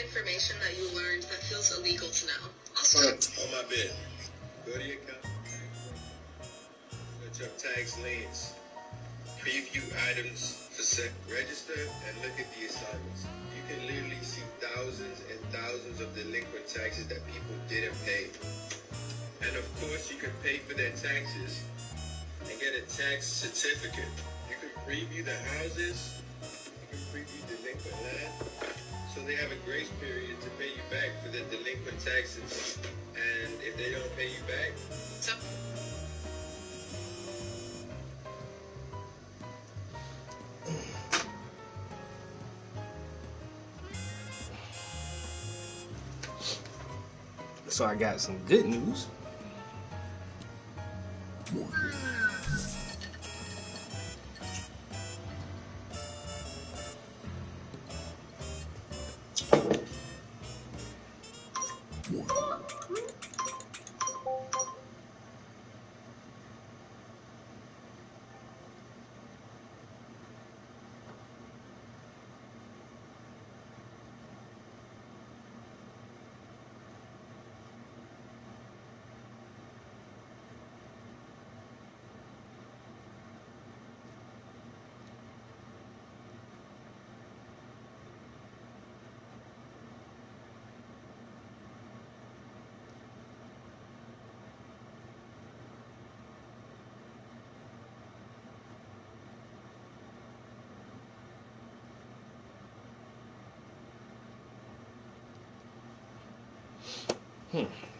information that you learned that feels illegal to know. Also, on my bed. Go to your account. Search up tax liens. Preview items for sale. Register and look at the assignments. You can literally see thousands and thousands of delinquent taxes that people didn't pay. And of course, you can pay for their taxes and get a tax certificate. You can preview the houses. You can preview delinquent land. So they have a grace period to pay you back for the delinquent taxes. And if they don't pay you back, so So I got some good news.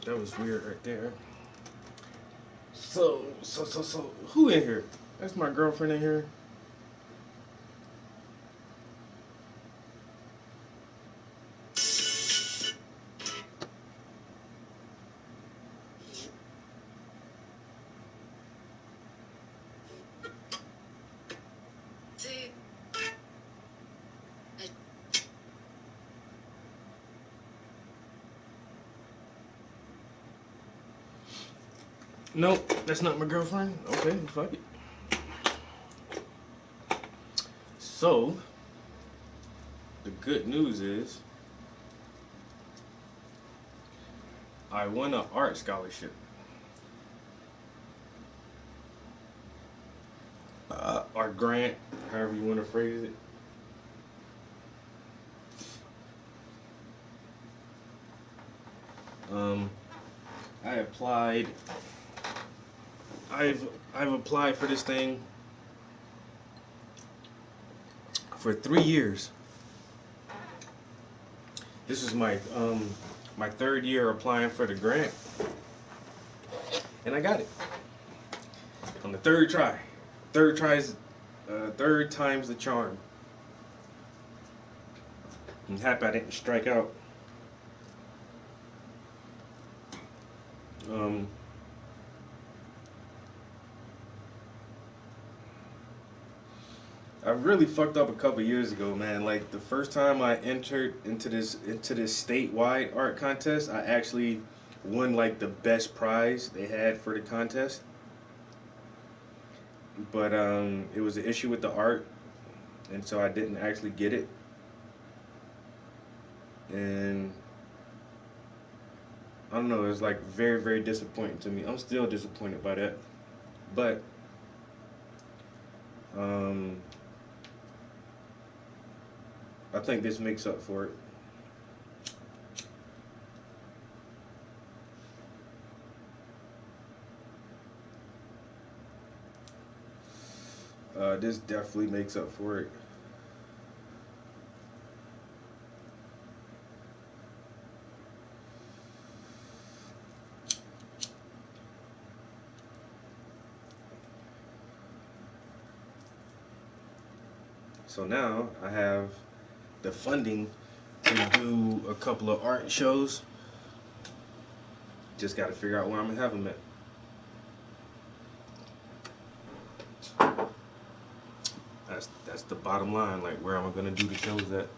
That was weird right there. So, who in here? That's my girlfriend in here. Nope, that's not my girlfriend. Okay, fuck it. So, the good news is I won an art scholarship. Art grant, however you want to phrase it. I applied. I've applied for this thing for 3 years. This is my my third year applying for the grant, and I got it on the third try. Third time's the charm. I'm happy I didn't strike out. I really fucked up a couple years ago, man. Like the first time I entered into this statewide art contest, I actually won like the best prize they had for the contest. But it was an issue with the art, and so I didn't actually get it. And I don't know, it was like very, very disappointing to me. I'm still disappointed by that. But I think this makes up for it. This definitely makes up for it. So now I have the funding to do a couple of art shows. Just got to figure out where I'm gonna have them at. That's the bottom line. Like, where am I gonna do the shows at?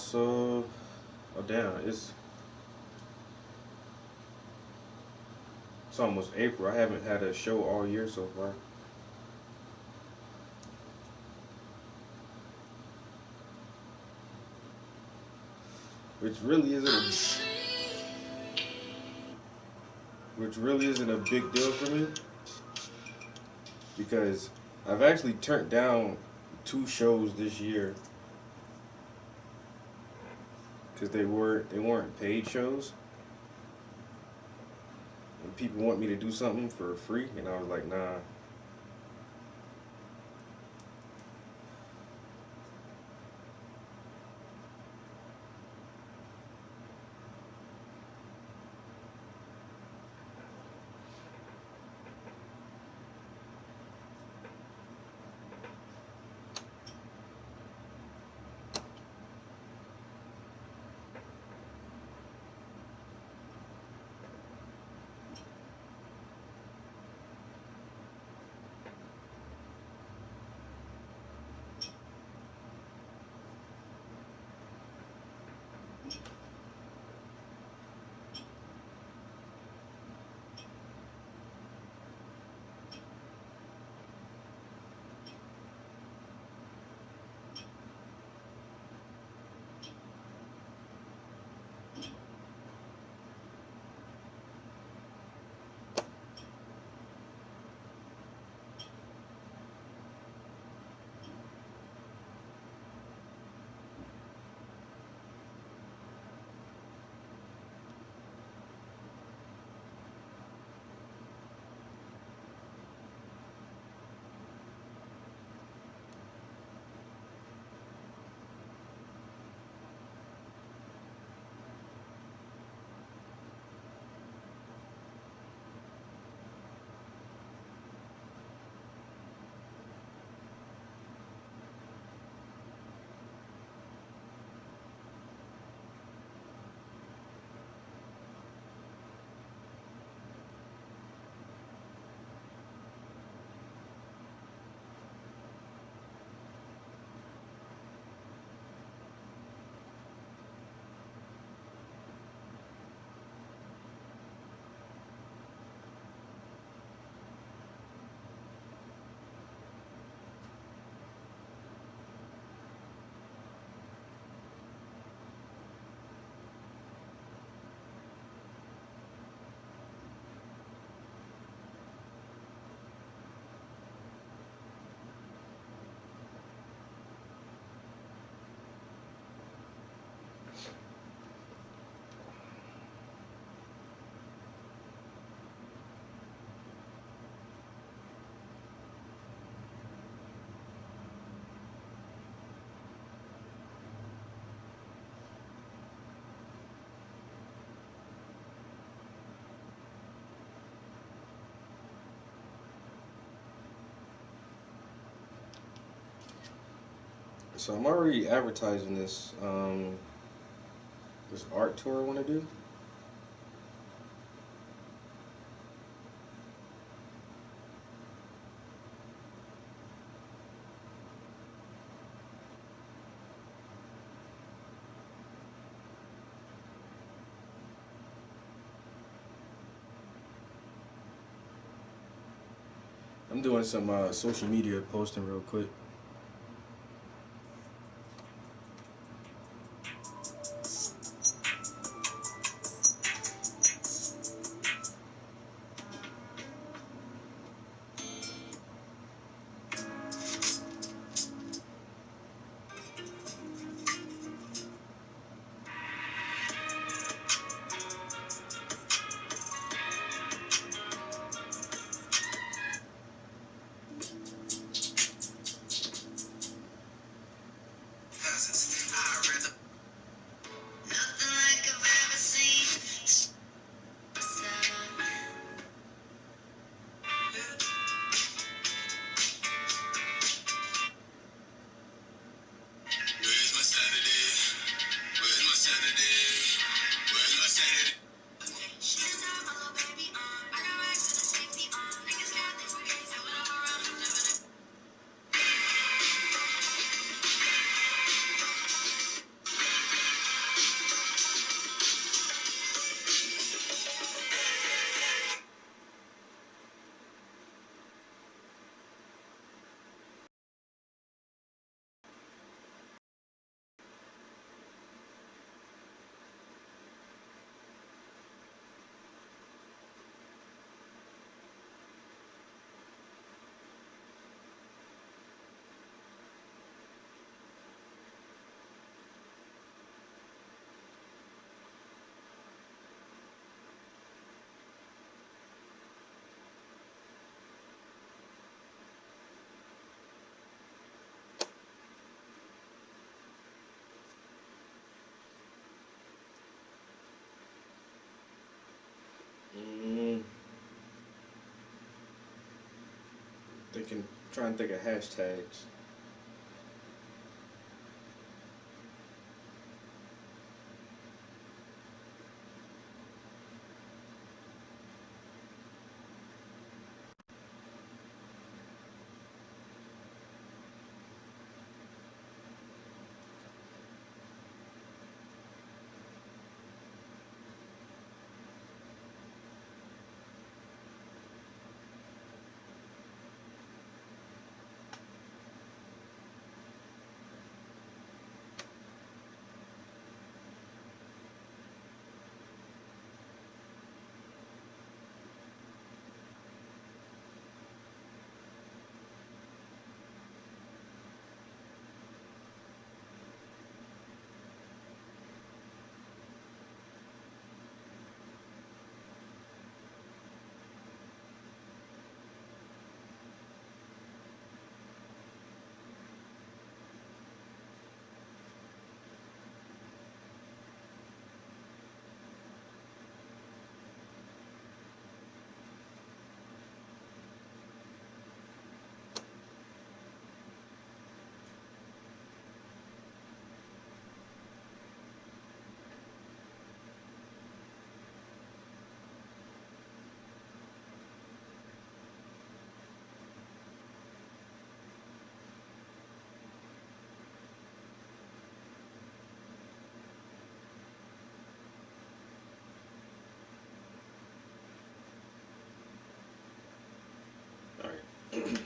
also, oh damn, it's almost April. I haven't had a show all year so far. Which really isn't a big deal for me because I've actually turned down 2 shows this year because they weren't paid shows, and people want me to do something for free, and I was like, nah. So I'm already advertising this art tour I want to do. I'm doing some social media posting real quick. trying to think of hashtags. All right.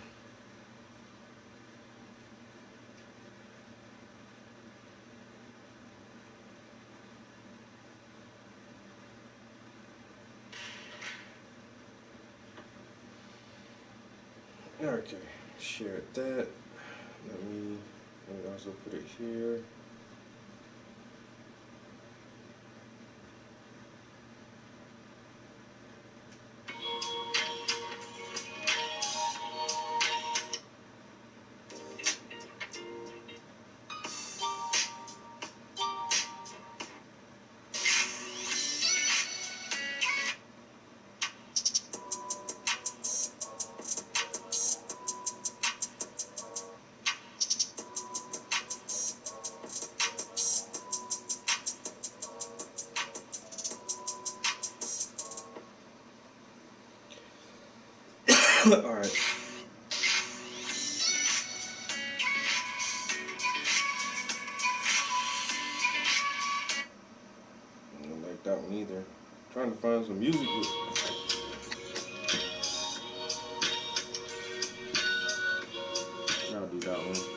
Okay. Share that. Let me also put it here. All right. I don't like that one either. Trying to find some music with. I'll do that one.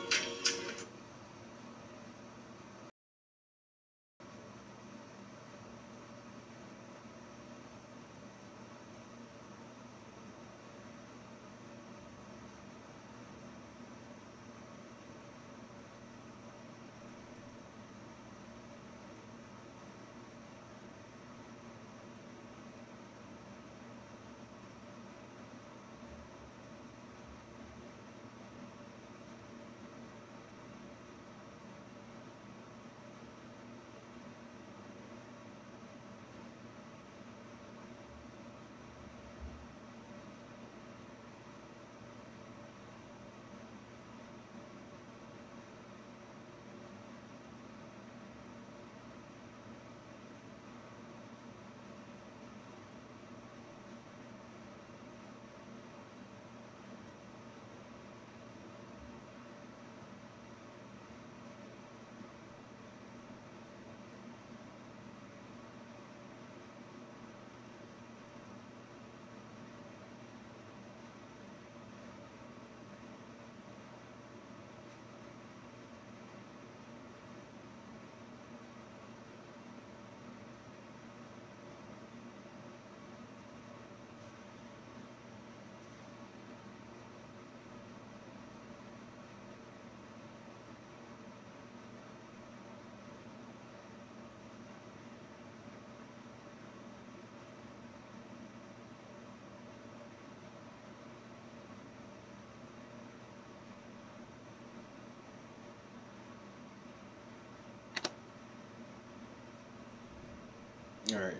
All right.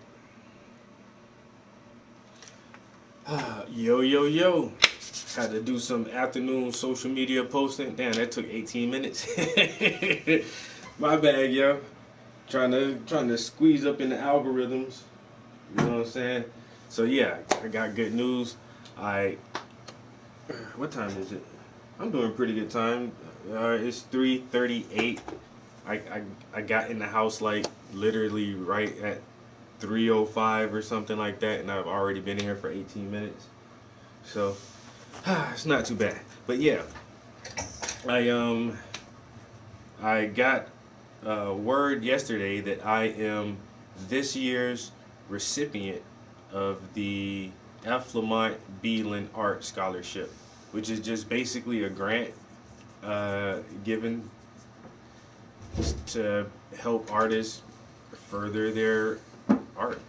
Yo, yo, yo. Had to do some afternoon social media posting. Damn, that took 18 minutes. My bad, yo. Trying to squeeze up in the algorithms. You know what I'm saying? So yeah, I got good news. I What time is it? I'm doing pretty good time. It's 3:38. I got in the house like literally right at 3:05 or something like that, and I've already been here for 18 minutes. So it's not too bad. But yeah, I um I got word yesterday that I am this year's recipient of the F. Lamont Beeland Art Scholarship, which is just basically a grant given to help artists further their art.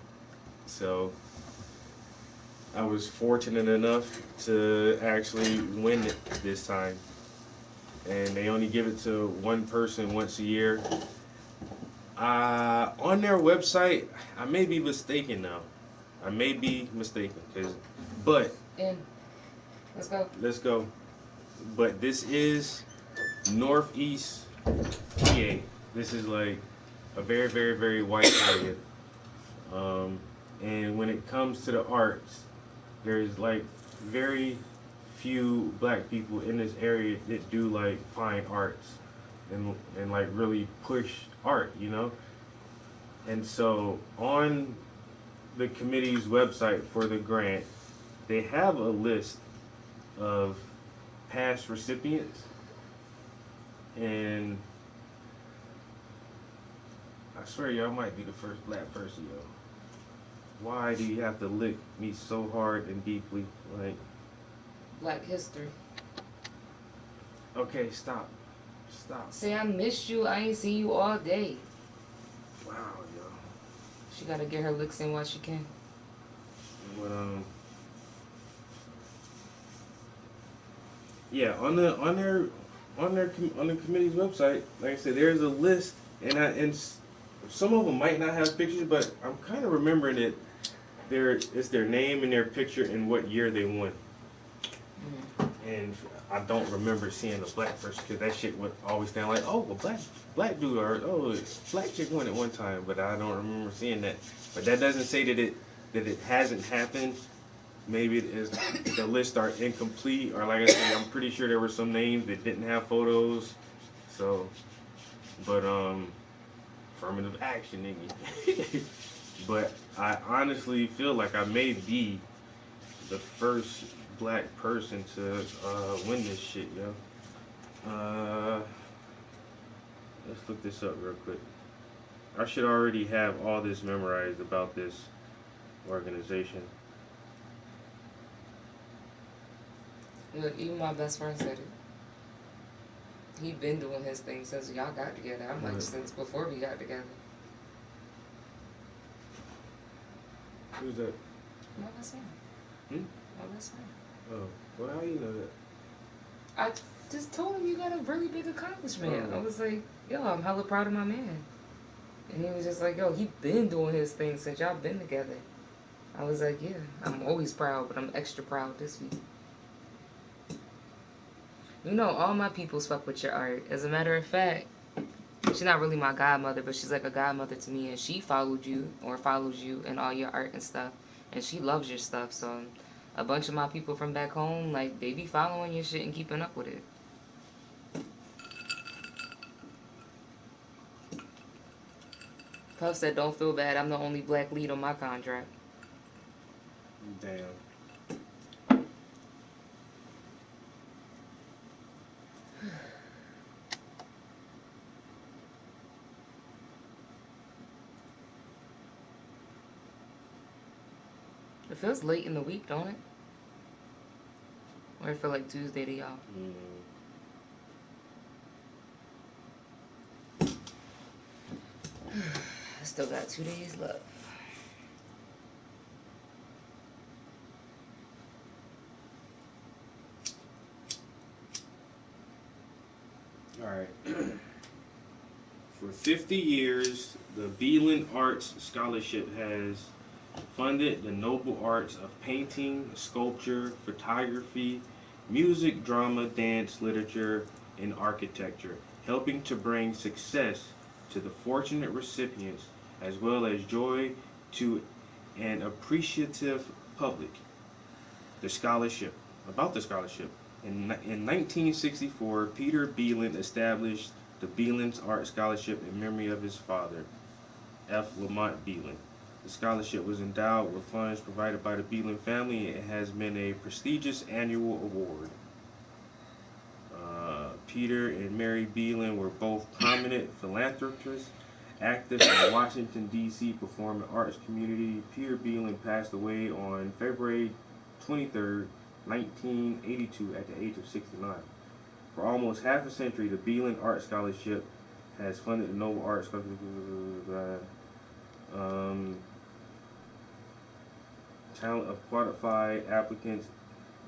So I was fortunate enough to actually win it this time. And they only give it to one person once a year. On their website, I may be mistaken now. I may be mistaken, but And let's go. let's go. But this is Northeast PA. This is like a very, very, very white area. Um, and when it comes to the arts, there's like very few black people in this area that do like fine arts and like really push art, you know? And so on the committee's website for the grant, they have a list of past recipients, and I swear y'all might be the first black person, yo. Why do you have to lick me so hard and deeply? Like, Black history. okay, stop. Stop. Say I missed you. I ain't seen you all day. Wow, yo. She gotta get her licks in while she can. But yeah, on the committee's website, like I said, there's a list, and some of them might not have pictures, but I'm kind of remembering it. It's their name and their picture and what year they won. And I don't remember seeing a black person because that shit would always stand like, oh, a black dude or oh, black chick won at one time, but I don't remember seeing that. But that doesn't say that it hasn't happened. Maybe it is the lists are incomplete, or like I said, I'm pretty sure there were some names that didn't have photos. So, but affirmative action, nigga. But I honestly feel like I may be the first black person to win this shit, yo. Let's look this up real quick. I should already have all this memorized about this organization. Look, even my best friend said it. He been doing his thing since y'all got together. I'm like, Right. since before we got together. Who's that? My best friend. Hmm? My best friend. Oh, well, how you know that? I just told him you got a really big accomplishment. Oh. I was like, yo, I'm hella proud of my man. And he was just like, yo, he been doing his thing since y'all been together. I was like, yeah, I'm always proud, but I'm extra proud this week. You know, all my peoples fuck with your art. As a matter of fact, she's not really my godmother, but she's like a godmother to me, and she followed you or follows you in all your art and stuff, and she loves your stuff. So a bunch of my people from back home, like, they be following your shit and keeping up with it. Puff said, don't feel bad, I'm the only black lead on my contract. Damn. It feels late in the week, don't it? Or it feel like Tuesday to y'all? I still got 2 days left. All right. For 50 years, the Beeland Arts Scholarship has funded the noble arts of painting, sculpture, photography, music, drama, dance, literature, and architecture, helping to bring success to the fortunate recipients as well as joy to an appreciative public. The scholarship. About the scholarship. In 1964, Peter Beeland established the Beeland's Art Scholarship in memory of his father, F. Lamont Beeland. The scholarship was endowed with funds provided by the Beeland family. It has been a prestigious annual award. Peter and Mary Beeland were both prominent philanthropists, active in the Washington, D.C. performing arts community. Peter Beeland passed away on February 23, 1982, at the age of 69. For almost half a century, the Beeland Art Scholarship has funded the Nobel Arts Scholarship. Talent of qualified applicants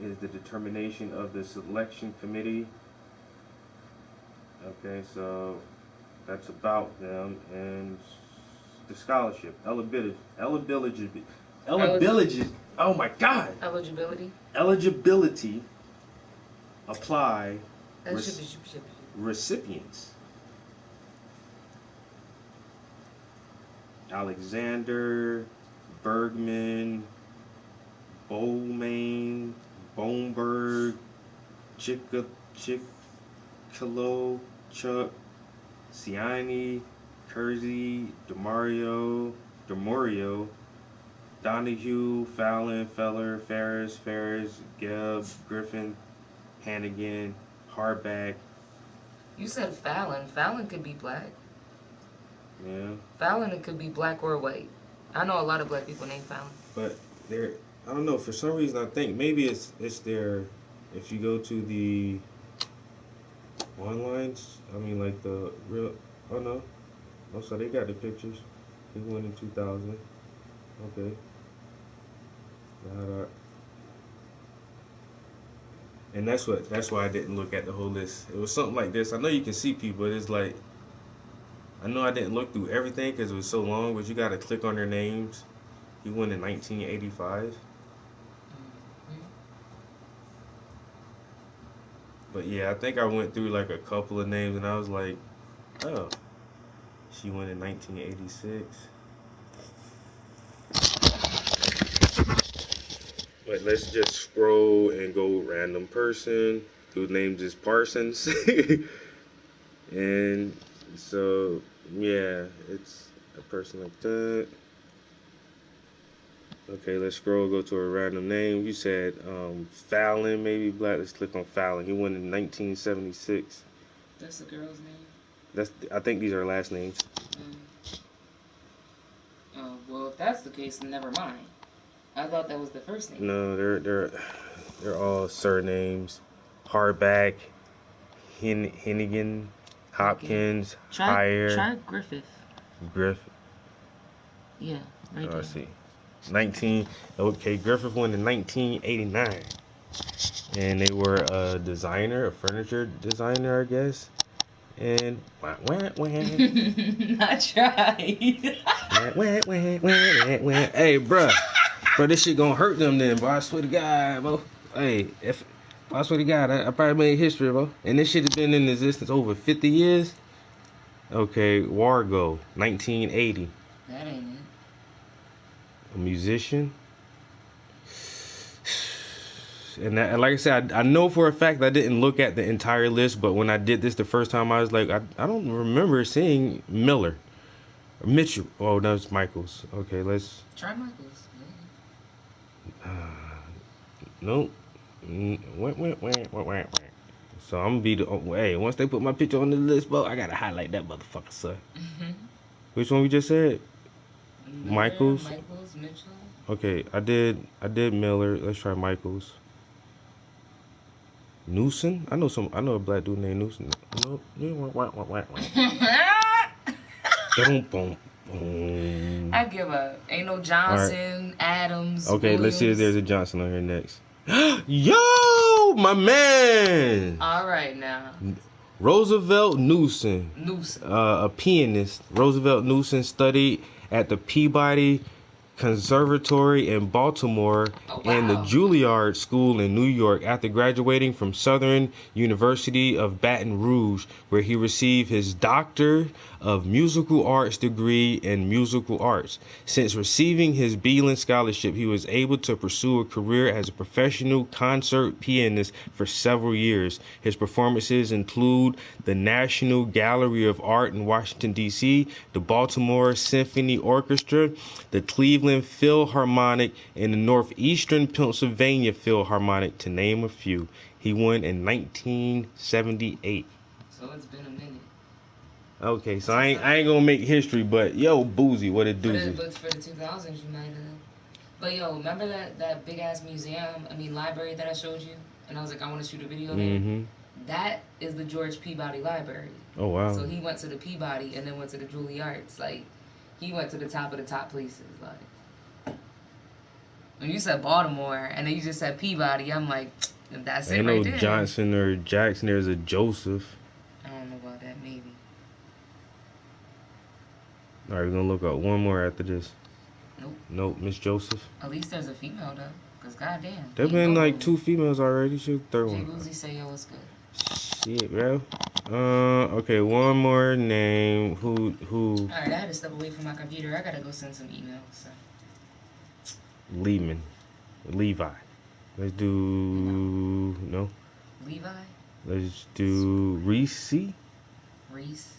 is the determination of the selection committee. Okay, so that's about them and the scholarship. Eligibility. Oh my God. Eligibility. Apply. Recipients. Alexander, Bergman, Bowman, Boneberg, Chickalo, Chuck, Ciani, Kersey, Demorio, Donahue, Fallon, Feller, Ferris, Gebb, Griffin, Hannigan, Hardback. You said Fallon. Fallon could be black. Yeah. Fallon, it could be black or white. I know a lot of black people named Fallon. But they're, I don't know, for some reason I think maybe it's their, if you go to the online, I mean like the real, oh no. Oh, so they got the pictures. He won in 2000. Okay. And that's why I didn't look at the whole list. It was something like this. I know you can see people, but it's like, I know I didn't look through everything because it was so long, but you got to click on their names. He won in 1985. But yeah, I think I went through like a couple of names and I was like, oh, she won in 1986. But let's just scroll and go random person whose name is Parsons. And so, yeah, it's a person like that. Okay, let's scroll, go to a random name. You said Fallon, maybe black. Let's click on Fallon. He won in 1976. That's the girl's name? I think these are last names. Oh, well, if that's the case, then never mind. I thought that was the first name. No, they're all surnames. Hardback, Hennigan, Hopkins, Hire. Try Griffith. Yeah, right there. I see. Griffith won in 1989. And they were a designer, a furniture designer, I guess. And I tried. Hey, bruh. Bro, this shit gonna hurt them then, bro. I swear to God, bro. Hey, I swear to God, I probably made history, bro. And this shit has been in existence over 50 years. Okay, Wargo, 1980. That ain't it. A musician. And like I said, I know for a fact I didn't look at the entire list, but when I did this the first time, I was like, I don't remember seeing Miller. Mitchell. Oh, that was Michaels. Okay, let's... Try Michaels. Nope. So I'm gonna be the... hey, once they put my picture on the list, bro, I gotta highlight that motherfucker, sir. Which one we just said? Miller, Michaels, Mitchell. Okay, I did Miller. Let's try Michaels. Newsom? I know a black dude named Newsom. Nope. I give up. Ain't no Johnson, right. Adams. Okay, Williams. Let's see if there's a Johnson on here next. Yo, my man. All right now. Roosevelt Newsom. A pianist. Roosevelt Newsom studied at the Peabody Conservatory in Baltimore and the Juilliard School in New York after graduating from Southern University of Baton Rouge, where he received his Doctor of Musical Arts degree in musical arts. Since receiving his Beeland Scholarship, he was able to pursue a career as a professional concert pianist for several years. His performances include the National Gallery of Art in Washington, D.C., the Baltimore Symphony Orchestra, the Cleveland Philharmonic, and the Northeastern Pennsylvania Philharmonic, to name a few. He won in 1978. So it's been a minute. Okay, so I ain't gonna make history, but yo, Boozy, what it doozy. But for the 2000s, you might have. But yo, remember that big ass library that I showed you? And I was like, I want to shoot a video there. Mm-hmm. That is the George Peabody Library. Oh wow. So he went to the Peabody and then went to the Juilliards. Like, he went to the top of the top places. Like, when you said Baltimore and then you just said Peabody, I'm like, that's it right there. Ain't no Johnson or Jackson. There's a Joseph. I don't know about that. Maybe. All right, we're gonna look up one more after this. Nope, Miss Joseph. At least there's a female though, cause goddamn. There's been like 2 females already. Should third Jay one. Boozy say yo, what's good? Shit, bro. Okay, one more name. Who? All right, I had to step away from my computer. I gotta go send some emails. So. Levi. Let's do no. Levi. Let's do Reese. Reese.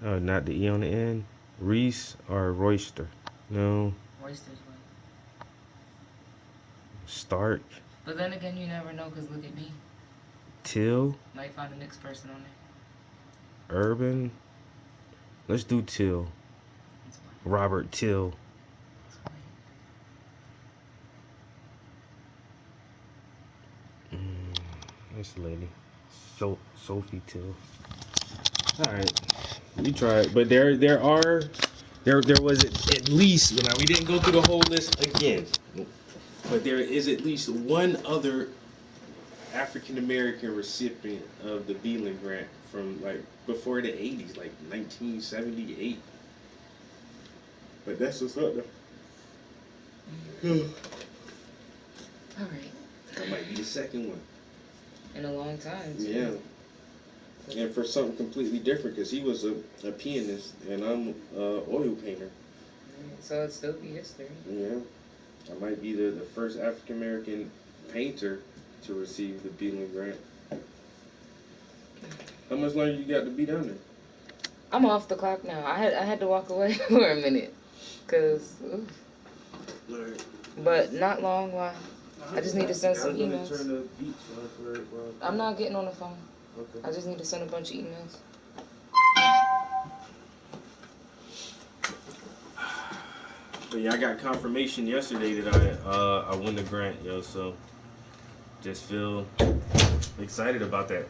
Oh, not the E on the end. Reese or Royster. No. Royster's one. Stark. But then again, you never know, cause look at me. Till. Might find the next person on there. Urban. Let's do Till. Robert Till. This lady. Sophie Till. Alright. We tried. But there was at least, you know, we didn't go through the whole list again. But there is at least one other African American recipient of the Beeland Grant from like before the 80s, like 1978. But that's what's up though. Alright. That might be the second one. In a long time, too. Yeah. And for something completely different, because he was a pianist and I'm an oil painter. So it'd still be history. Yeah. I might be the first African American painter to receive the Beeland Grant. How much longer you got to be down there? I'm off the clock now. I had to walk away for a minute, cause. Right. But not long. Why? I just need to send some emails. Turn the beats on I'm not getting on the phone. Okay. I just need to send a bunch of emails. But yeah, I got confirmation yesterday that I won the grant, yo. So just feel excited about that.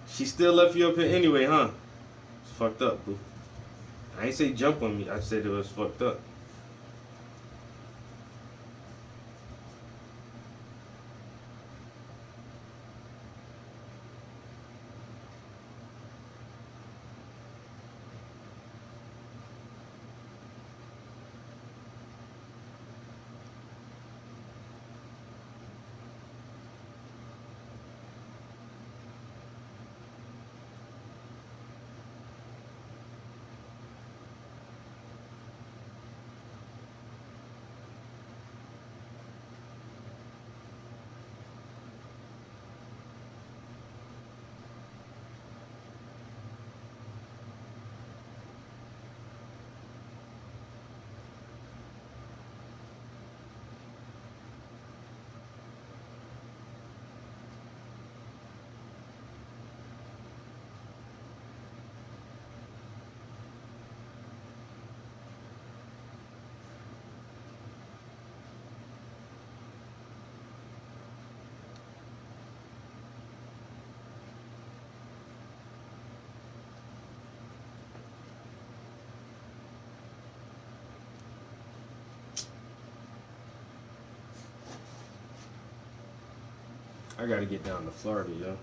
She still left you up here anyway, huh? It's fucked up, boo. I ain't say jump on me. I said it was fucked up. I gotta get down to Florida, yo.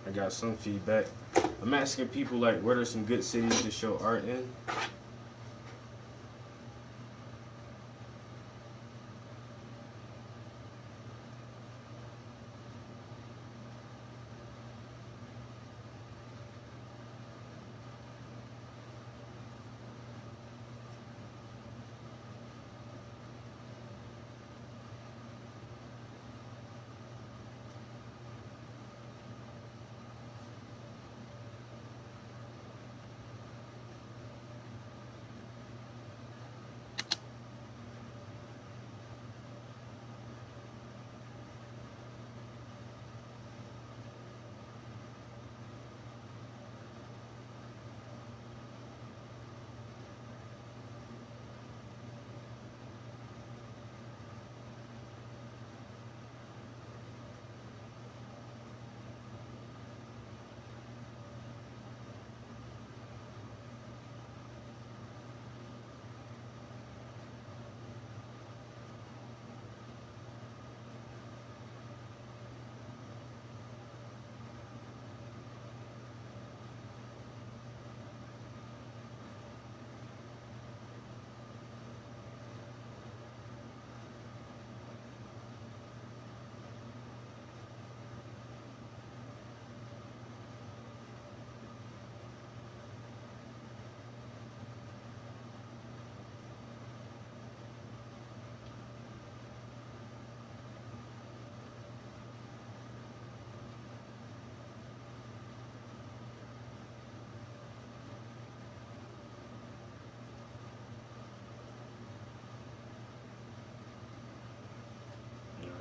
I got some feedback. I'm asking people like, what are some good cities to show art in?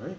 All right.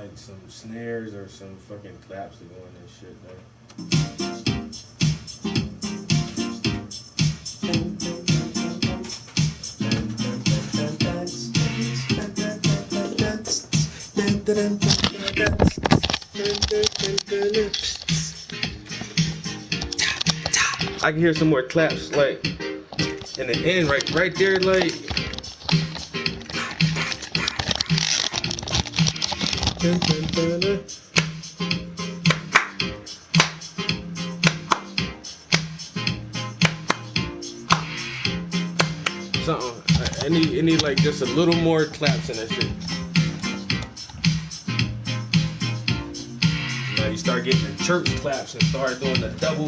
like some snares or some fucking claps to go in this shit, though. I can hear some more claps, like in the end, right there, like. Something. I need like just a little more claps in that shit. Now you start getting the church claps and start doing the double.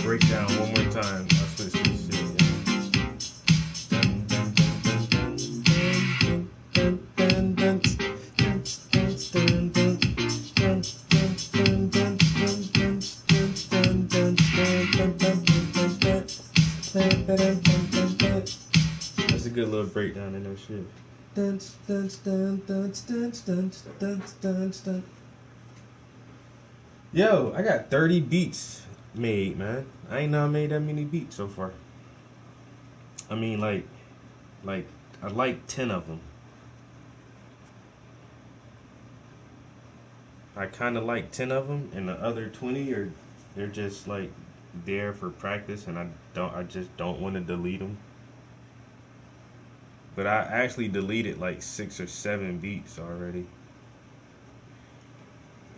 Breakdown one more time. I switch this shit. That's a good little breakdown in that shit. Yo, I got 30 beats made, man. I ain't not made that many beats so far. I mean, like I like 10 of them. I kind of like 10 of them, and the other 20 they're just like there for practice, and I just don't want to delete them. But I actually deleted like 6 or 7 beats already.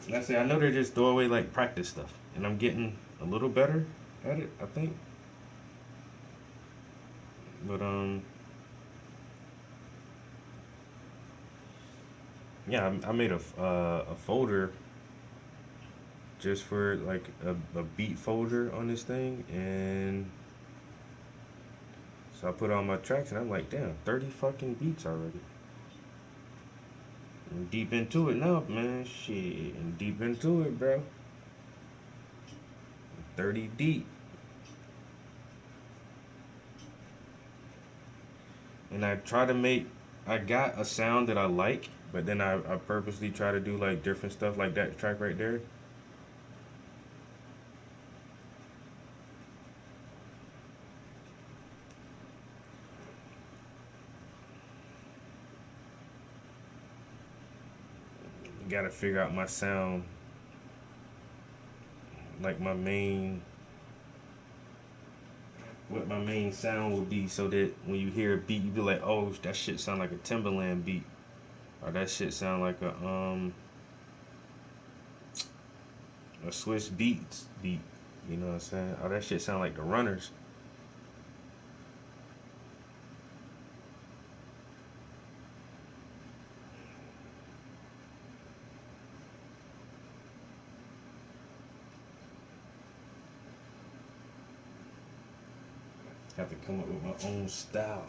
Like I say, I know they're just throwaway like practice stuff, and I'm getting a little better at it, I think. But yeah, I made a folder just for like a beat folder on this thing, and so I put all my tracks, and I'm like, damn, 30 fucking beats already. I'm deep into it now, man. Shit, I'm deep into it, bro. 30 deep. And I got a sound that I like, but then I purposely try to do like different stuff, like that track right there. Got to figure out my sound, like what my main sound would be, so that when you hear a beat, you be like, oh, that shit sound like a Timberland beat, or that shit sound like a Swiss Beats beat. You know what I'm saying? Or that shit sound like the Runners. Have to come up with my own style.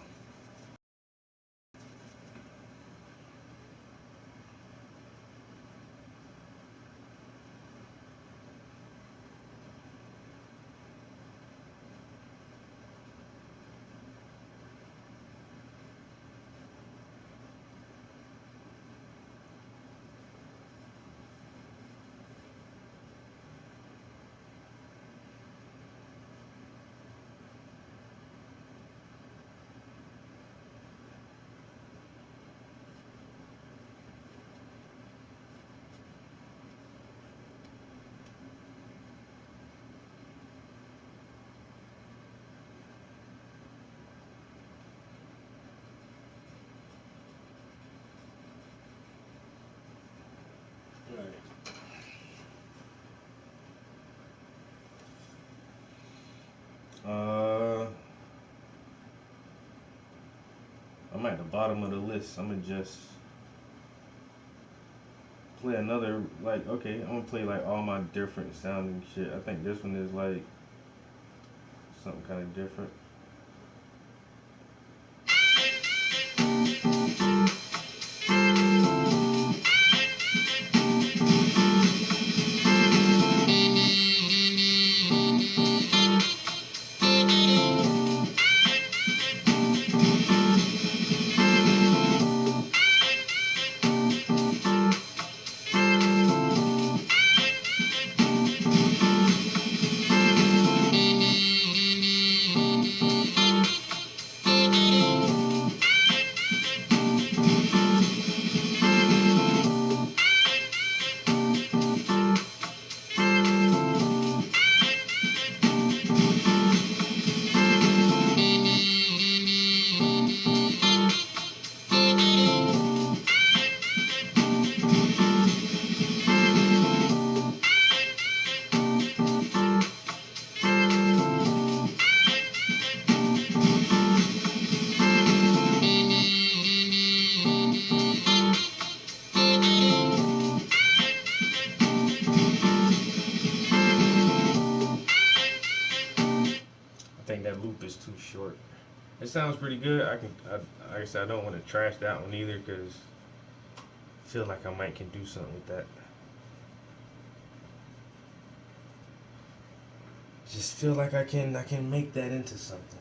I'm at the bottom of the list. I'm gonna just play another, like, okay, I'm gonna play like all my different sounding shit. I think this one is like something kind of different. I think that loop is too short. It sounds pretty good. Like I said, I don't want to trash that one either because I feel like I might can do something with that. Just feel like I can make that into something.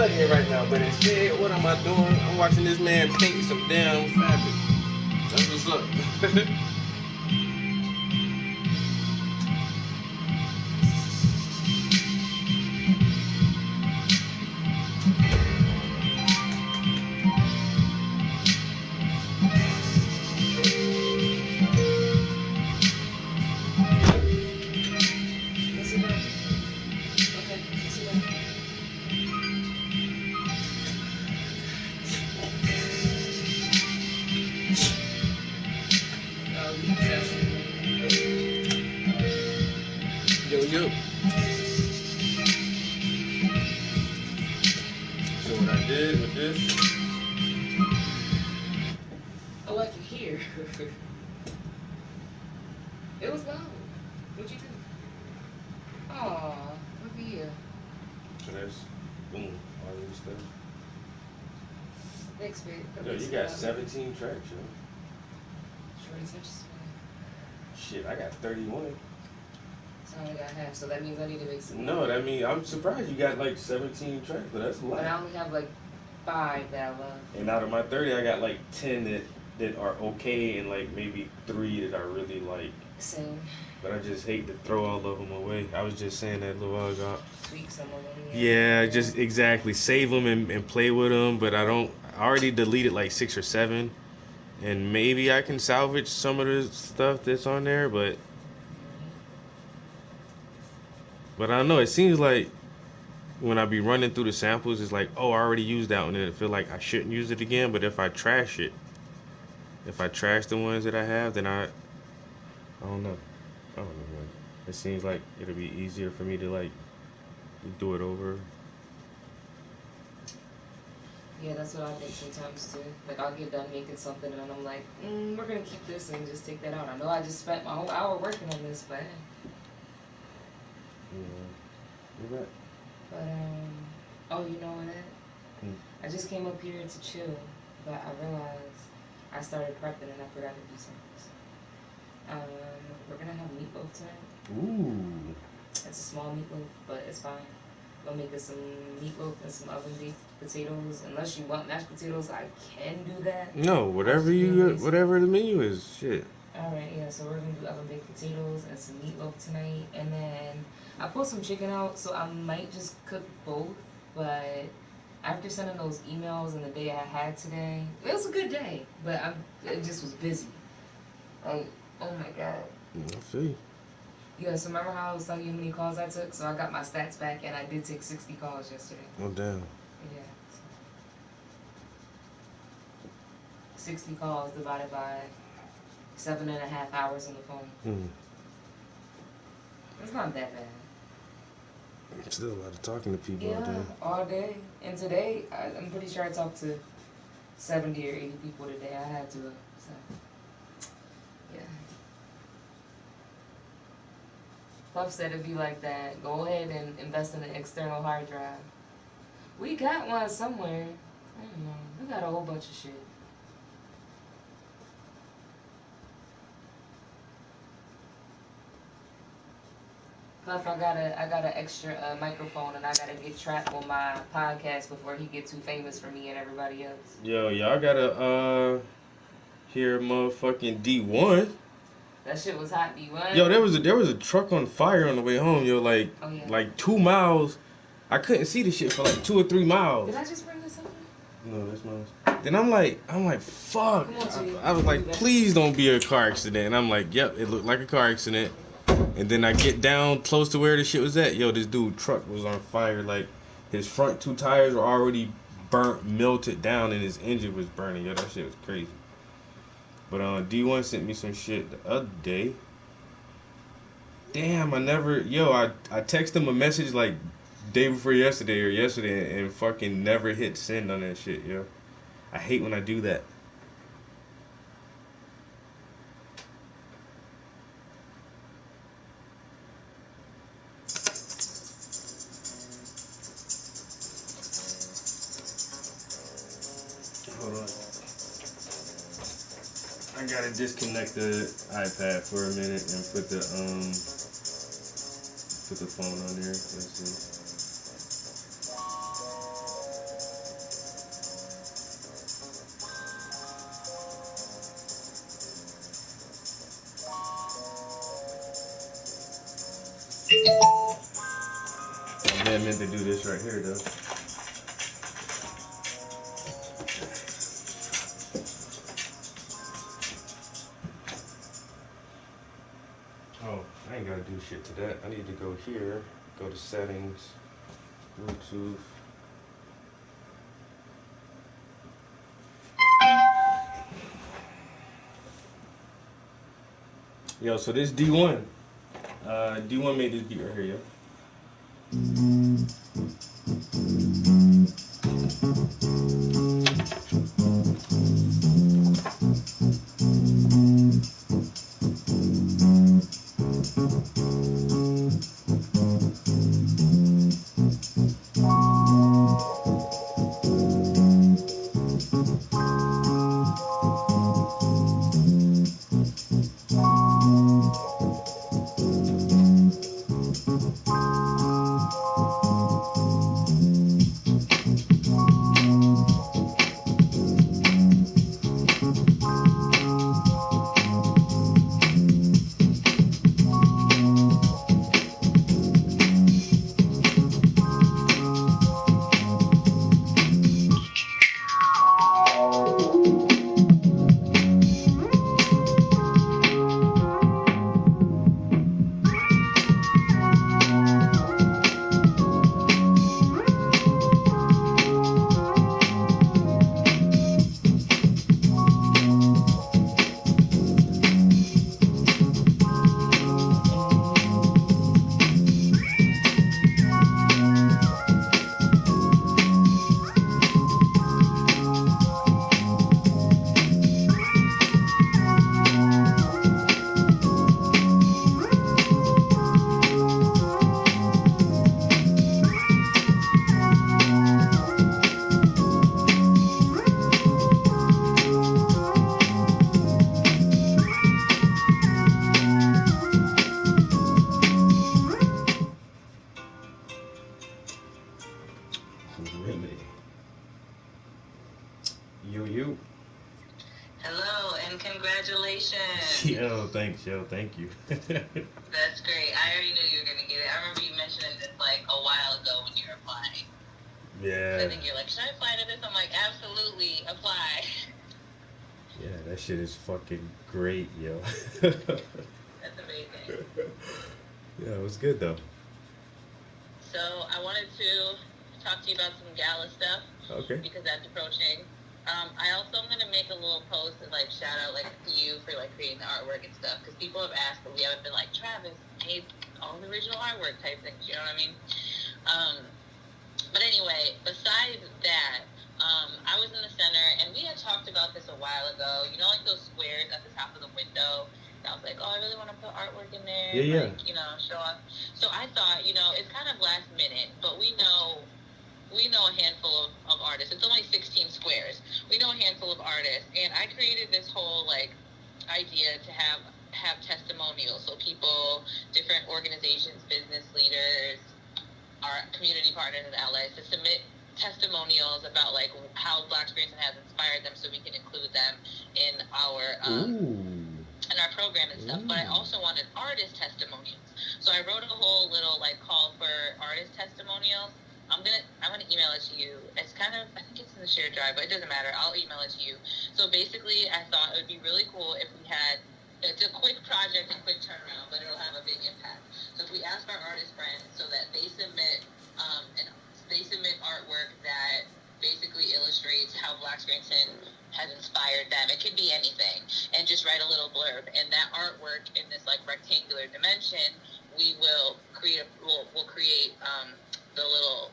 studying right now, but instead, what am I doing? I'm watching this man paint some damn fabric. That's what's up. Yo. So what I did with this. Oh, I can hear. It was loud. What'd you do? Aw, look at you. So that's boom, all this stuff. Thanks, babe. Yo, you got 17 tracks, yo. Shorty touches. Shit, I got 31. So I only got half, so that means I need to make some. No, that mean I'm surprised you got like 17 tracks, but that's a lot. But I only have like 5 that I love. And out of my 30, I got like 10 that are okay, and like maybe 3 that I really like. Same. But I just hate to throw all of them away. I was just saying that a little while ago. Tweak some of them. Yeah, just exactly. Save them and play with them, but I already deleted like 6 or 7. And maybe I can salvage some of the stuff that's on there, but I don't know. It seems like when I be running through the samples, it's like, oh, I already used that one, and it feel like I shouldn't use it again. But if I trash the ones that I have, then I don't know. Man. It seems like it'll be easier for me to like do it over. Yeah, that's what I think sometimes too. Like I'll get done making something and I'm like, we're gonna keep this and just take that out. I know I just spent my whole hour working on this, but You're right. But oh, you know what? I just came up here to chill, but I realized I started prepping and I forgot to do something. We're gonna have meatloaf tonight. Ooh. It's a small meatloaf, but it's fine. We'll make us some meatloaf and some oven baked potatoes. Unless you want mashed potatoes, I can do that. No, whatever the menu is, shit. Alright, yeah, so we're gonna do oven baked potatoes and some meatloaf tonight, and then I pulled some chicken out, so I might just cook both. But after sending those emails and the day I had today, it was a good day, but it just was busy. Like, oh my god. I feel you. Yeah, so remember how I was telling you how many calls I took? So I got my stats back, and I did take 60 calls yesterday. Oh, damn. Yeah. 60 calls divided by 7.5 hours on the phone. It's not that bad. Still a lot of talking to people all day. And today, I'm pretty sure I talked to 70 or 80 people today. I had to, so, yeah. Puff said it'd be like that. Go ahead and invest in an external hard drive. We got one somewhere. I don't know. We got a whole bunch of shit. Puff, I got an extra microphone, and I gotta get Trap on my podcast before he get too famous for me and everybody else. Yo, y'all gotta hear motherfucking D1. That shit was hot, D1. Yo, there was a truck on fire on the way home. Yo, like 2 miles. I couldn't see the shit for like 2 or 3 miles. Did I just bring this up? No, that's mine. Then I'm like, fuck. On, I was like, please don't be a car accident. And I'm like, yep, it looked like a car accident. And then I get down close to where the shit was at. Yo, this dude truck was on fire. Like, his front 2 tires were already burnt, melted down, and his engine was burning. Yo, that shit was crazy. But D1 sent me some shit the other day. Damn, I texted him a message like day before yesterday and fucking never hit send on that shit, yo. I hate when I do that. Hold on. I gotta disconnect the iPad for a minute and put the phone on there. Let's see. meant to do this right here, though. Oh, I ain't gotta do shit to that. I need to go here, go to settings, Bluetooth. Yo, so this D1. D1 made this beat right here, yo. Really? You. Hello and congratulations. Yo, thanks, yo, thank you. That's great. I already knew you were gonna get it. I remember you mentioning this like a while ago when you were applying. Yeah. I think you're like, should I apply to this? I'm like, absolutely, apply. Yeah, that shit is fucking great, yo. That's amazing. Yeah, it was good though. So I wanted to talk to you about some gala stuff. Okay. Because that's approaching. I also am gonna make a little post and like shout out like you for like creating the artwork and stuff because people have asked, but we haven't been like Travis made all the original artwork type things. You know what I mean? But anyway, besides that, I was in the center and we had talked about this a while ago. You know, like those squares at the top of the window. And I was like, oh, I really want to put artwork in there. Yeah, like, you know, show off. So I thought, you know, it's kind of last minute, but we know a handful of artists. It's only 16 squares. We know a handful of artists, and I created this whole like idea to have testimonials. So people, different organizations, business leaders, our community partners and allies to submit testimonials about like how Black Experience has inspired them, so we can include them in our program and stuff. But I also wanted artist testimonials, so I wrote a whole little like call for artist testimonials. I'm gonna email it to you. It's kind of, I think it's in the shared drive, but it doesn't matter. I'll email it to you. So basically, I thought it would be really cool if we had. It's a quick project and quick turnaround, but it'll have a big impact. So if we ask our artist friends so that they submit artwork that basically illustrates how Black Scranton has inspired them. It could be anything, and just write a little blurb. And that artwork in this like rectangular dimension, we will create. We'll create the little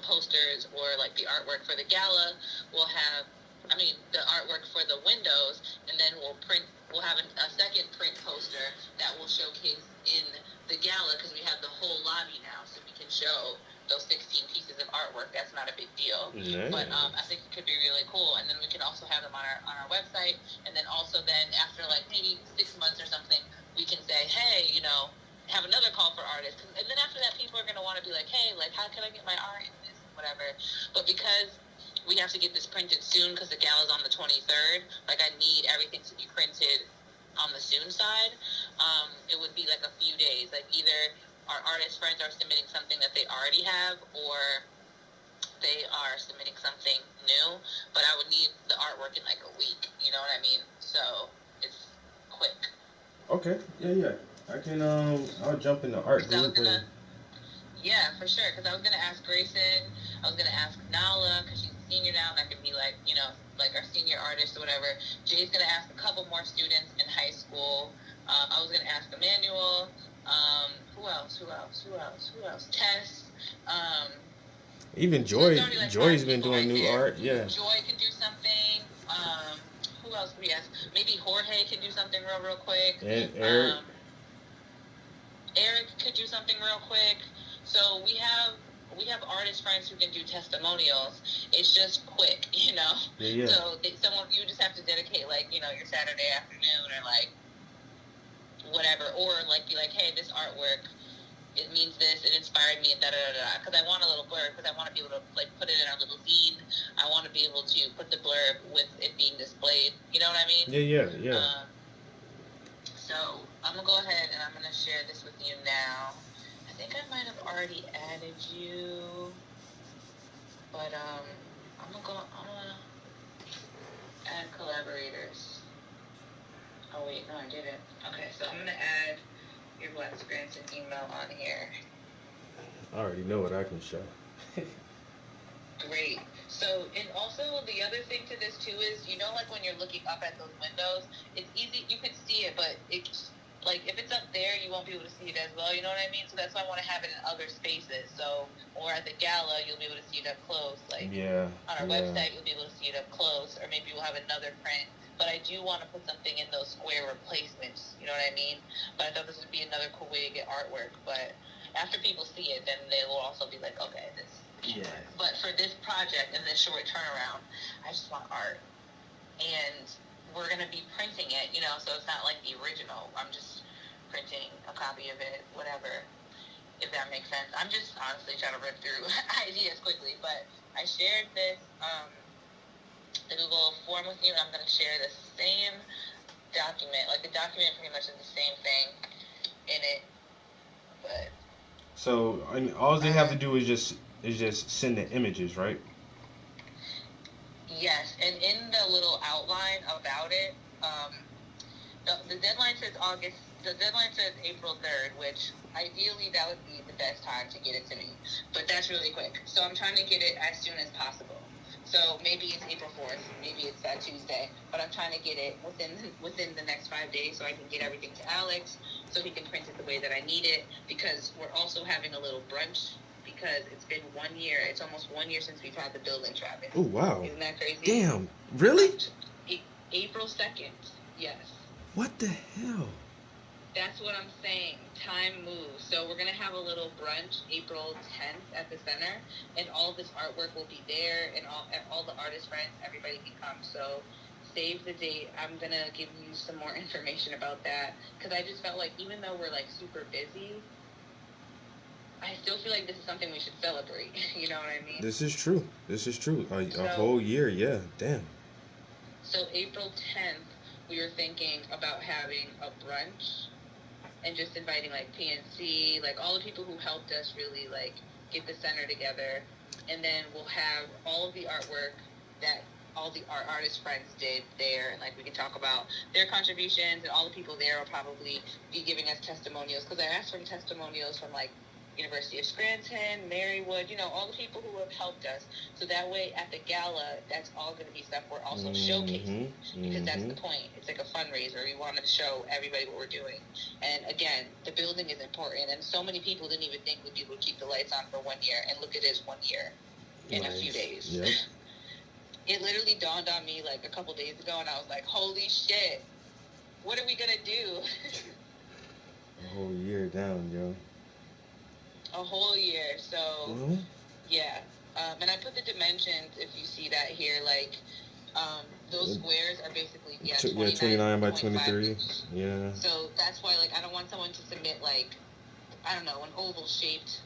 posters or like the artwork for the gala. We'll have. The artwork for the windows, and then we'll have a second print poster that will showcase in the gala because we have the whole lobby now, so we can show those 16 pieces of artwork. That's not a big deal. Nice. But I think it could be really cool, and then we can also have them on our website, and then also after like maybe 6 months or something, we can say, hey, you know, have another call for artists, and then after that, people are going to want to be like, hey, like, how can I get my art in this, whatever. But because we have to get this printed soon because the gala's on the 23rd. Like, I need everything to be printed on the soon side. It would be like a few days. Like, either our artist friends are submitting something that they already have, or they are submitting something new. But I would need the artwork in like a week. You know what I mean? So it's quick. Okay. Yeah. I can. I'll jump in the art group. Yeah, for sure. Because I was gonna ask Grayson. I was gonna ask Nala because she's a senior now, and that could be like, you know, like our senior artist or whatever. Jay's gonna ask a couple more students in high school. I was gonna ask Emmanuel. Who else? Tess. Even So Joy. already like Joy's been people doing right new there. art. Yeah. Joy can do something. Who else could we ask? Maybe Jorge can do something real quick. And Eric. Eric could do something real quick. So we have artist friends who can do testimonials. It's just quick, you know. Yeah. So someone you just have to dedicate like, you know, your Saturday afternoon or like whatever, or like be like, hey, this artwork, it means this, it inspired me, da da da da. Because I want a little blurb, because I want to be able to like put it in our little zine. I want to be able to put the blurb with it being displayed. You know what I mean? Yeah. So I'm gonna go ahead and I'm gonna share this with you now. I think I might have already added you, but I'm gonna add collaborators. Oh wait, no, I didn't. Okay, so I'm gonna add your Black Scranton email on here. I already know what I can show. Great. So, and also the other thing to this too is, you know, like when you're looking up at those windows, it's easy, you can see it, but it's like if it's up there, you won't be able to see it as well. You know what I mean? So that's why I want to have it in other spaces. So, or at the gala, you'll be able to see it up close. Like on our website, you'll be able to see it up close, or maybe we'll have another print. But I do want to put something in those square replacements. You know what I mean? But I thought this would be another cool way to get artwork. But after people see it, then they will also be like, okay, this. Yeah. But for this project and this short turnaround, I just want art. And we're going to be printing it, you know, so it's not like the original. I'm just printing a copy of it, whatever, if that makes sense. I'm just honestly trying to rip through ideas quickly. But I shared this, the Google form with you, and I'm going to share the same document. Like the document pretty much is the same thing in it. But so all they have to do is just send the images, right? Yes, and in the little outline about it, the deadline says August. The deadline says April 3rd, which ideally that would be the best time to get it to me. But that's really quick. So I'm trying to get it as soon as possible. So maybe it's April 4th, maybe it's that Tuesday, but I'm trying to get it within the next 5 days so I can get everything to Alex so he can print it the way that I need it, because we're also having a little brunch because it's been 1 year. It's almost 1 year since we've had the building, Travis. Oh, wow. Isn't that crazy? Damn. Really? April 2nd. Yes. What the hell? That's what I'm saying. Time moves. So we're going to have a little brunch April 10th at the center, and all this artwork will be there, and all the artist friends, everybody can come. So save the date. I'm going to give you some more information about that, because I just felt like even though we're like super busy, I still feel like this is something we should celebrate. You know what I mean? This is true. A whole year, yeah. Damn. So April 10th, we were thinking about having a brunch and just inviting like PNC, like all the people who helped us really like get the center together. And then we'll have all of the artwork that all the artist friends did there, and like we can talk about their contributions, and all the people there will probably be giving us testimonials, because I asked for testimonials from like University of Scranton, Marywood, you know, all the people who have helped us. So that way at the gala, that's all going to be stuff we're also showcasing, because that's the point. It's like a fundraiser. We wanted to show everybody what we're doing. And again, the building is important, and so many people didn't even think we'd be able to keep the lights on for 1 year, and look, it is 1 year in a few days. Yep. It literally dawned on me like a couple days ago, and I was like, holy shit, what are we going to do? A whole year down, yo. A whole year. So, yeah. And I put the dimensions, if you see that here, like, those squares are basically, 29 by 23. Yeah. So that's why, like, I don't want someone to submit, like, I don't know, an oval-shaped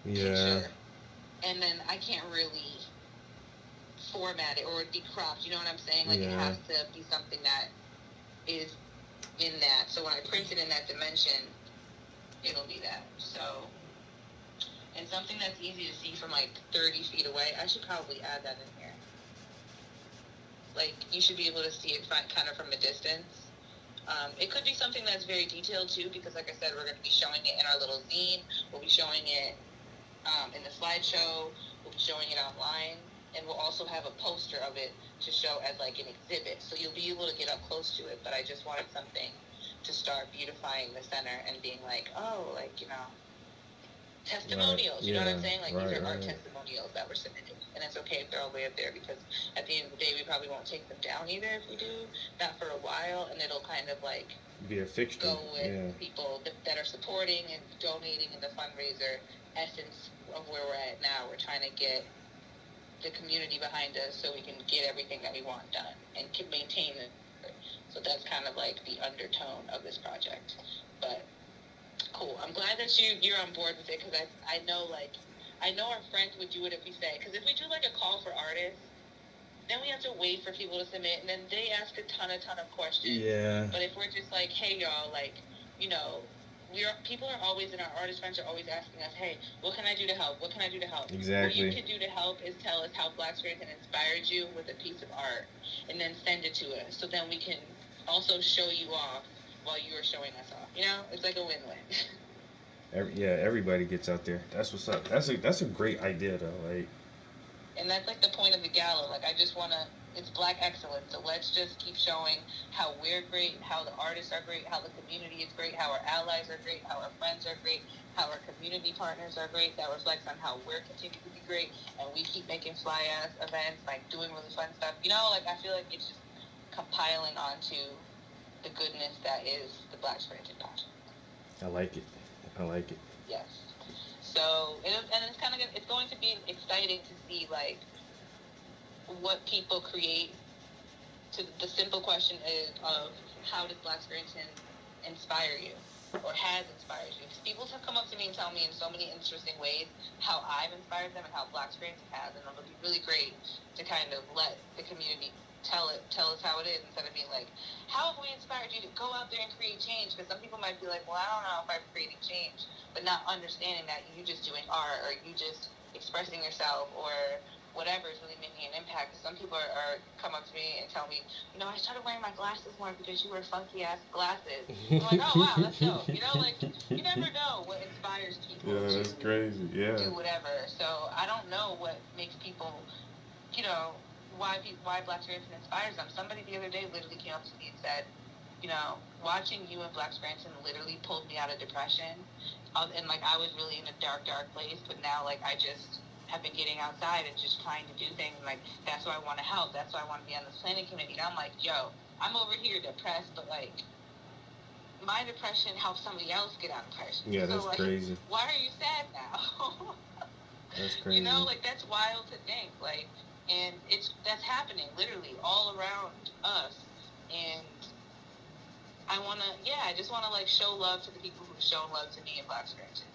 picture. And then I can't really format it or decropped, you know what I'm saying? Like, it has to be something that is in that. So when I print it in that dimension, it'll be that. So, and something that's easy to see from like 30 feet away, I should probably add that in here. Like, you should be able to see it kind of from a distance. It could be something that's very detailed too, because like I said, we're going to be showing it in our little zine. We'll be showing it in the slideshow. We'll be showing it online, and we'll also have a poster of it to show as like an exhibit. So you'll be able to get up close to it. But I just wanted something to start beautifying the center and being like, oh, like, you know, testimonials. Right. You know what Yeah. I'm saying? Like, Right. these are art Right. testimonials that were submitted, and it's okay if they're all the way up there, because at the end of the day, we probably won't take them down either if we do, not for a while, and it'll kind of like Be a fixture. go with Yeah. the people that are supporting and donating in the fundraiser essence of where we're at now. We're trying to get the community behind us so we can get everything that we want done and can maintain it. So that's kind of like the undertone of this project. But cool. I'm glad that you're on board with it, because I know, like, I know our friends would do it if we say, because if we do like a call for artists, then we have to wait for people to submit, and then they ask a ton of questions. Yeah. But if we're just like, hey y'all, like, you know, people are always, and our artist friends are always asking us, hey, what can I do to help? What can I do to help? What you Exactly. can do to help is tell us how Black Scranton inspired you with a piece of art, and then send it to us, so then we can also show you off while you are showing us off. You know, it's like a win-win. Yeah, everybody gets out there. That's what's up. That's a great idea though. Like, And that's like the point of the gala. Like, I just want to, it's Black excellence. So let's just keep showing how we're great, how the artists are great, how the community is great, how our allies are great, how our friends are great, how our community partners are great. That reflects on how we're continuing to be great. And we keep making fly ass events, like doing really fun stuff. You know, like, I feel like it's just compiling onto the goodness that is the Black Scranton Passion. I like it. I like it. Yes. So, and it's kind of, it's going to be exciting to see, like, what people create. To the simple question is of, how does Black Scranton inspire you, or has inspired you? Because people have come up to me and tell me in so many interesting ways how I've inspired them and how Black Scranton has, and it'll be really great to kind of let the community tell us how it is, instead of being like, how have we inspired you to go out there and create change? Because some people might be like, well, I don't know if I'm creating change, but not understanding that you just doing art, or you just expressing yourself, or whatever is really making an impact. Some people are come up to me and tell me, you know, I started wearing my glasses more because you wear funky ass glasses. I'm like, oh wow, that's dope. You know, like, you never know what inspires people Yeah, that's to crazy. Yeah. do whatever. So I don't know what makes people, you know, why Black Scranton inspires them. Somebody the other day literally came up to me and said, you know, watching you and Black Scranton literally pulled me out of depression, and like, I was really in a dark place, but now, like, I just have been getting outside and just trying to do things, and like, that's why I want to help. That's why I want to be on this planning committee. And I'm like, yo, I'm over here depressed, but like, my depression helps somebody else get out of depression. Yeah, So that's like, crazy. why are you sad now? That's crazy. You know, like, that's wild to think. Like, and that's happening literally all around us. And I just want to, like, show love to the people who've shown love to me in Black Scranton.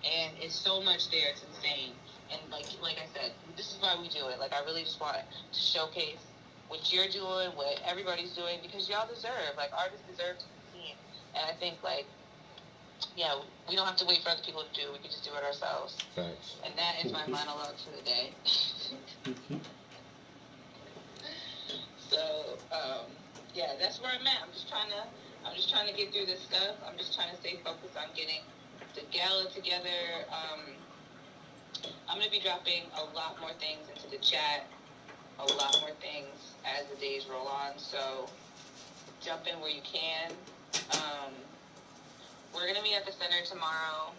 And it's so much there, it's insane. And like I said, this is why we do it. Like, I really just want to showcase what you're doing, what everybody's doing, because y'all deserve, like, artists deserve to be seen. And I think, like, yeah, we don't have to wait for other people to do it. We can just do it ourselves. Facts. And that is my monologue for the day. So, yeah, that's where I'm at. I'm just trying to get through this stuff. I'm just trying to stay focused on getting the gala together. I'm going to be dropping a lot more things into the chat, a lot more things as the days roll on. So jump in where you can. We're going to meet at the center tomorrow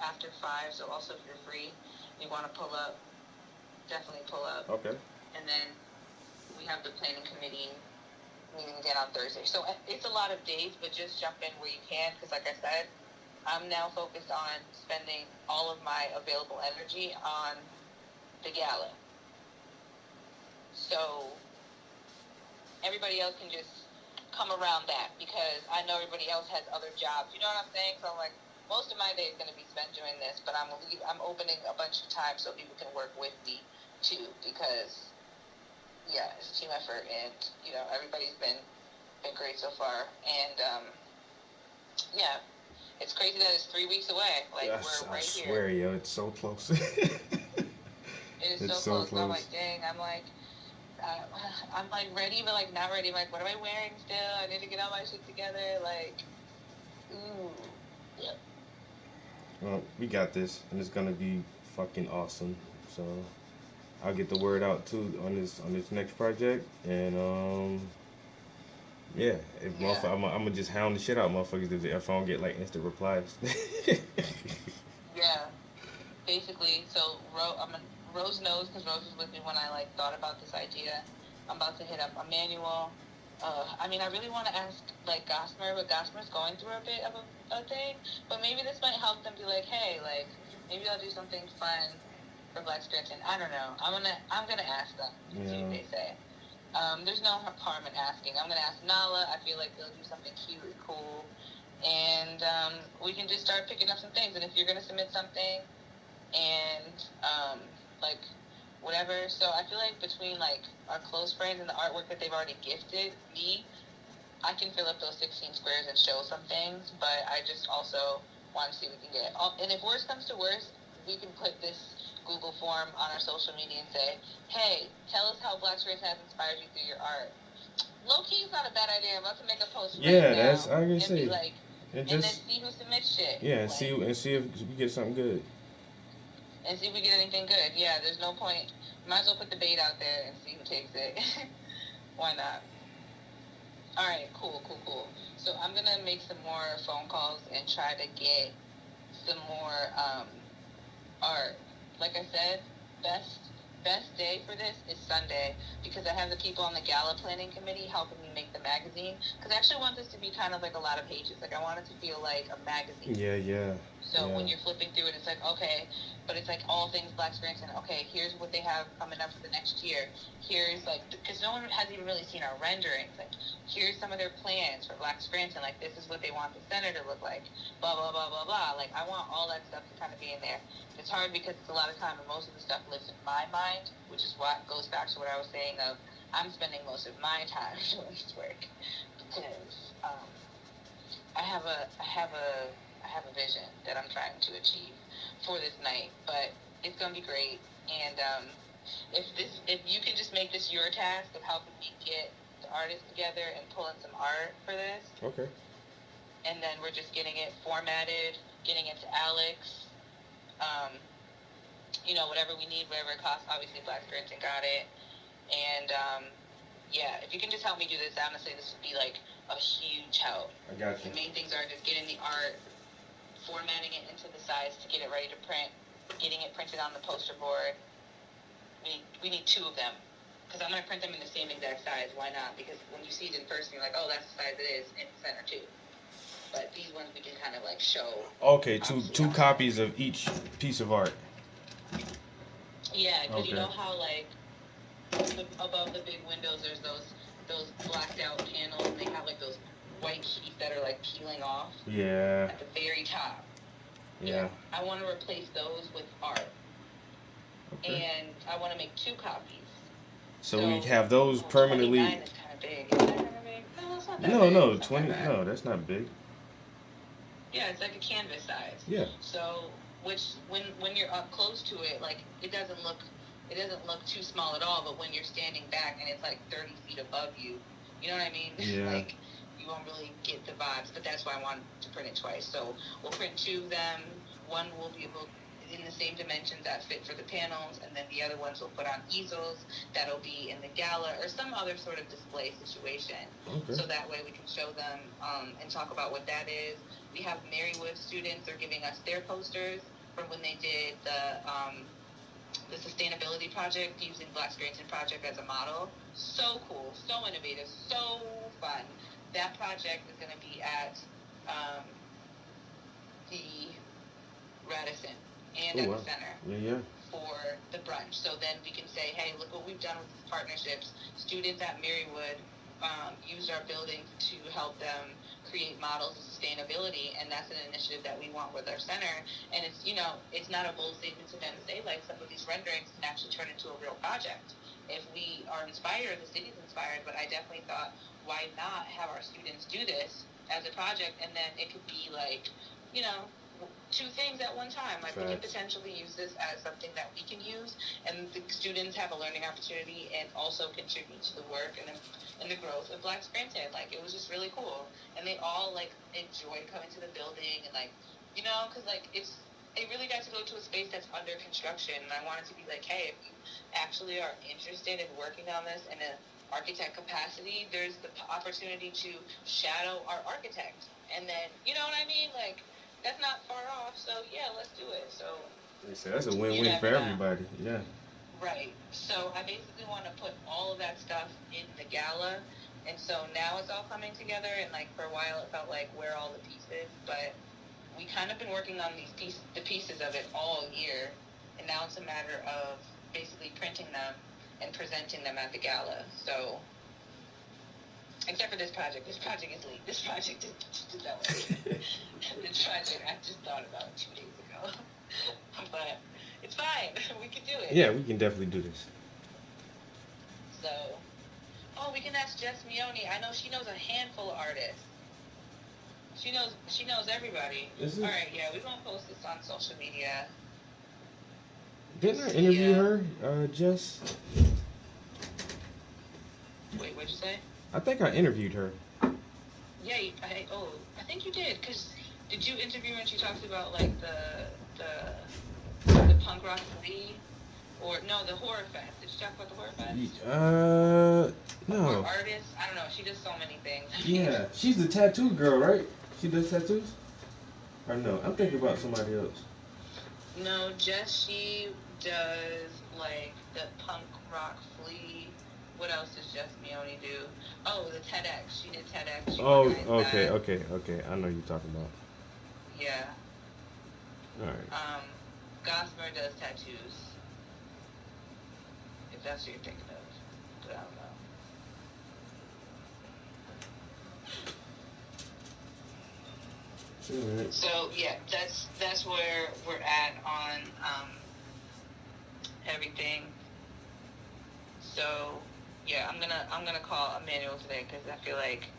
after 5. So also, if you're free, you want to pull up, definitely pull up. Okay. And then we have the planning committee meeting again on Thursday. So it's a lot of days, but just jump in where you can, because like I said, I'm now focused on spending all of my available energy on the gala. So everybody else can just come around that, because I know everybody else has other jobs. You know what I'm saying? So, like, most of my day is going to be spent doing this, but I'm opening a bunch of time so people can work with me too, because yeah, it's a team effort, and you know, everybody's been great so far. And yeah, It's crazy that it's 3 weeks away. Like, we're I right here. swear, yo, it's so close. It is It's so so close. But I'm close. like, dang. I'm like ready, but like not ready. I'm like, what am I wearing still? I need to get all my shit together. Like, ooh. Yep. Well, we got this, and it's gonna be fucking awesome. So I'll get the word out too on this next project, and yeah, if Yeah. I'm gonna just hound the shit out of motherfuckers if I don't get like instant replies. Yeah. Basically, so Rose knows because Rose was with me when I like thought about this idea. I'm about to hit up Emmanuel. I mean, I really want to ask like Gossamer, but Gossamer's going through a bit of a thing. But maybe this might help them be like, hey, like maybe I'll do something fun for Black Scranton. I don't know. I'm gonna ask them and see what Yeah. they say. There's no harm in asking. I'm gonna ask Nala. I feel like they'll do something cute and cool, and we can just start picking up some things. And if you're gonna submit something and like whatever. So I feel like between like our close friends and the artwork that they've already gifted me, I can fill up those 16 squares and show some things. But I just also want to see what we can get. And if worst comes to worst, we can put this Google form on our social media and say, hey, tell us how Black Space has inspired you through your art. Low key is not a bad idea. I'm about to make a post right Yeah, now that's I can and say. be like, And and then just see who submits shit. yeah, Like, and see if we get something good. and see if we get anything good. Yeah, there's no point. Might as well put the bait out there and see who takes it. Why not? All right, cool. So I'm gonna make some more phone calls and try to get some more art. Like I said, best day for this is Sunday because I have the people on the gala planning committee helping me make the magazine. Because I actually want this to be kind of like a lot of pages. Like I want it to feel like a magazine. Yeah. So when you're flipping through it, it's like, okay, but it's like all things Black Scranton. Okay, here's what they have coming up for the next year. Here's like, because no one has even really seen our renderings. Like, here's some of their plans for Black Scranton. Like, this is what they want the center to look like. Blah, blah, blah, blah, blah. Like, I want all that stuff to kind of be in there. It's hard because it's a lot of time and most of the stuff lives in my mind, which is what goes back to what I was saying of I'm spending most of my time doing this work because I have a vision that I'm trying to achieve for this night, but it's gonna be great. And if you can just make this your task of helping me get the artists together and pulling some art for this, Okay. and then we're just getting it formatted, getting it to Alex, whatever we need, whatever it costs. Obviously, Black Scranton got it, and yeah, if you can just help me do this, honestly, this would be like a huge help. I got you. The main things are just getting the art, formatting it into the size to get it ready to print, getting it printed on the poster board. We need two of them because I'm gonna print them in the same exact size. Why not? Because when you see it in person, you're like, oh, that's the size it is in the center too. But these ones we can kind of like show. Okay, two copies of each piece of art. Yeah, because you Okay. know how like above the big windows, there's those blacked out panels, and they have like those white sheets that are like peeling off Yeah. at the very top. Yeah. I want to replace those with art. Okay. And I want to make two copies. So we have those permanently. 29 is kind of big. Is that kind of big? No, it's not that big. No, It's not 20. that bad. No, that's not big. Yeah, it's like a canvas size. Yeah. So, which when you're up close to it, like it doesn't look too small at all. But when you're standing back and it's like 30 feet above you, you know what I mean? Yeah. Like you won't really get the vibes. But that's why I wanted to print it twice. So we'll print two of them. One will be able in the same dimensions that fit for the panels, and then the other ones we'll put on easels that'll be in the gala or some other sort of display situation. Okay. So that way we can show them and talk about what that is. We have Marywood students are giving us their posters from when they did the sustainability project using Black Scranton Project as a model. So cool, so innovative, so fun. That project is going to be at the Radisson and at the center for the brunch. So then we can say, hey, look what we've done with these partnerships. Students at Marywood used our buildings to help them create models of sustainability, and that's an initiative that we want with our center. And it's not a bold statement to them to say, like, some of these renderings can actually turn into a real project. If we are inspired, the city's inspired, but I definitely thought, why not have our students do this as a project, and then it could be like two things at one time. Like, we can potentially use this as something that we can use, and the students have a learning opportunity and also contribute to the work and the growth of Black Scranton. Like, it was just really cool, and they all like enjoyed coming to the building, and like, because like they really got to go to a space that's under construction, and I wanted to be like, hey, if you actually are interested in working on this in an architect capacity, there's the opportunity to shadow our architect, and then you know what I mean, like. That's not far off, so yeah, let's do it. So That's a win-win for everybody. Yeah. Right. So I basically want to put all of that stuff in the gala, and so now it's all coming together. And like for a while, it felt like where are all the pieces, but we kind of been working on the pieces of it all year, and now it's a matter of basically printing them and presenting them at the gala. So. Except for this project. This project is late. This project is developed. This project I just thought about 2 days ago. But it's fine. We can do it. Yeah, we can definitely do this. So, we can ask Jess Mione. I know she knows a handful of artists. She knows everybody. All right, yeah, we're going to post this on social media. Didn't I interview her, Jess? Wait, what'd you say? I think I interviewed her. Yeah, I think you did. Cause did you interview when she talked about like the punk rock flea, or no, the horror fest? Did you talk about the horror fest? No. Or artists? I don't know. She does so many things. Yeah, she's the tattoo girl, right? She does tattoos. Or no? I'm thinking about somebody else. No, she does like the punk rock flea. What else does Jess Mione do? Oh, the TEDx. She did TEDx. Okay. I know you're talking about. Yeah. All right. Gossamer does tattoos. If that's what you're thinking of, but I don't know. Right. So yeah, that's where we're at on everything. So yeah, I'm gonna call Emmanuel today because I feel like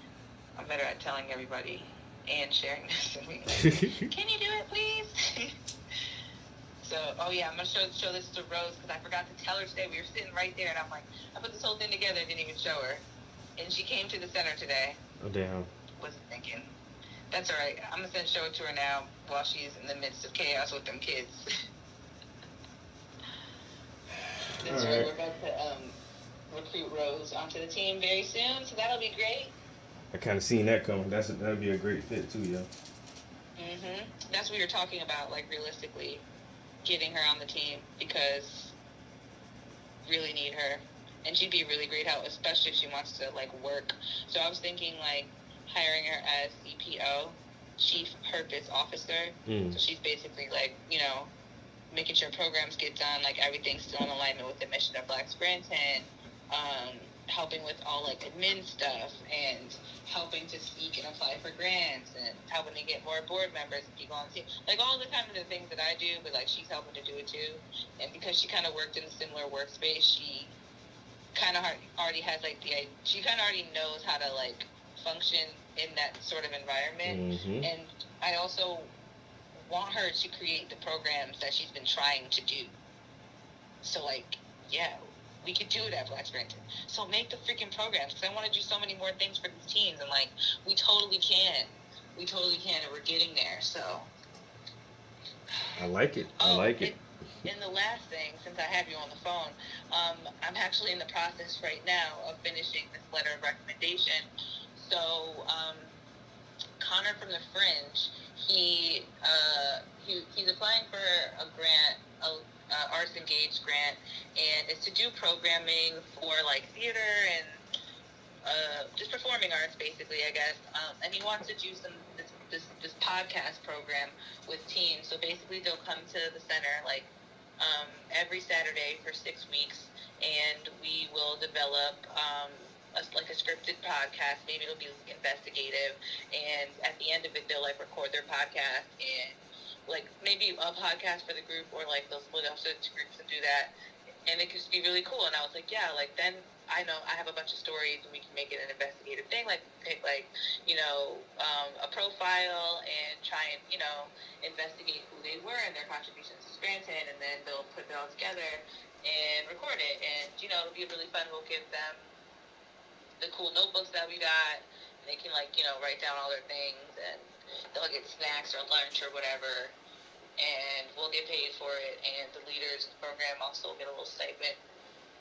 I'm better at telling everybody and sharing this. Can you do it, please? So, I'm gonna show this to Rose because I forgot to tell her today. We were sitting right there, and I'm like, I put this whole thing together, didn't even show her, and she came to the center today. Oh damn. Wasn't thinking. That's all right. I'm gonna show it to her now while she's in the midst of chaos with them kids. That's right. We're about to recruit Rose onto the team very soon, so that'll be great. I kind of seen that coming. That'd be a great fit too, yo. That's what you're talking about, like realistically, getting her on the team because really need her, and she'd be a really great help, especially if she wants to like work. So I was thinking like hiring her as CPO, Chief Purpose Officer. So she's basically like making sure programs get done, like everything's still in alignment with the mission of Black Scranton, helping with all like admin stuff and helping to seek and apply for grants and helping to get more board members and people on the team, like all the kind of the things that I do, but like she's helping to do it too. And because she kind of worked in a similar workspace, she kind of already has like she kind of already knows how to like function in that sort of environment. And I also want her to create the programs that she's been trying to do. So like, yeah, we could do it at Black Scranton. So make the freaking programs, because I want to do so many more things for these teams, and like, we totally can, and we're getting there. So I like it. And the last thing, since I have you on the phone, I'm actually in the process right now of finishing this letter of recommendation. So Connor from the Fringe, he's applying for a grant, Arts Engaged grant, and it's to do programming for like theater and just performing arts, basically, I guess. And he wants to do this podcast program with teens. So basically, they'll come to the center like every Saturday for 6 weeks, and we will develop like a scripted podcast. Maybe it'll be investigative, and at the end of it, they'll like record their podcast and like maybe a podcast for the group, or like they'll split up into groups and do that, and it could just be really cool. And I was like, yeah, like then I know I have a bunch of stories and we can make it an investigative thing, like pick a profile and try and, investigate who they were and their contributions to Scranton, and then they'll put it all together and record it. And, it'll be really fun. We'll give them the cool notebooks that we got, and they can, write down all their things, and they'll get snacks or lunch or whatever, and we'll get paid for it, and the leaders of the program also get a little stipend,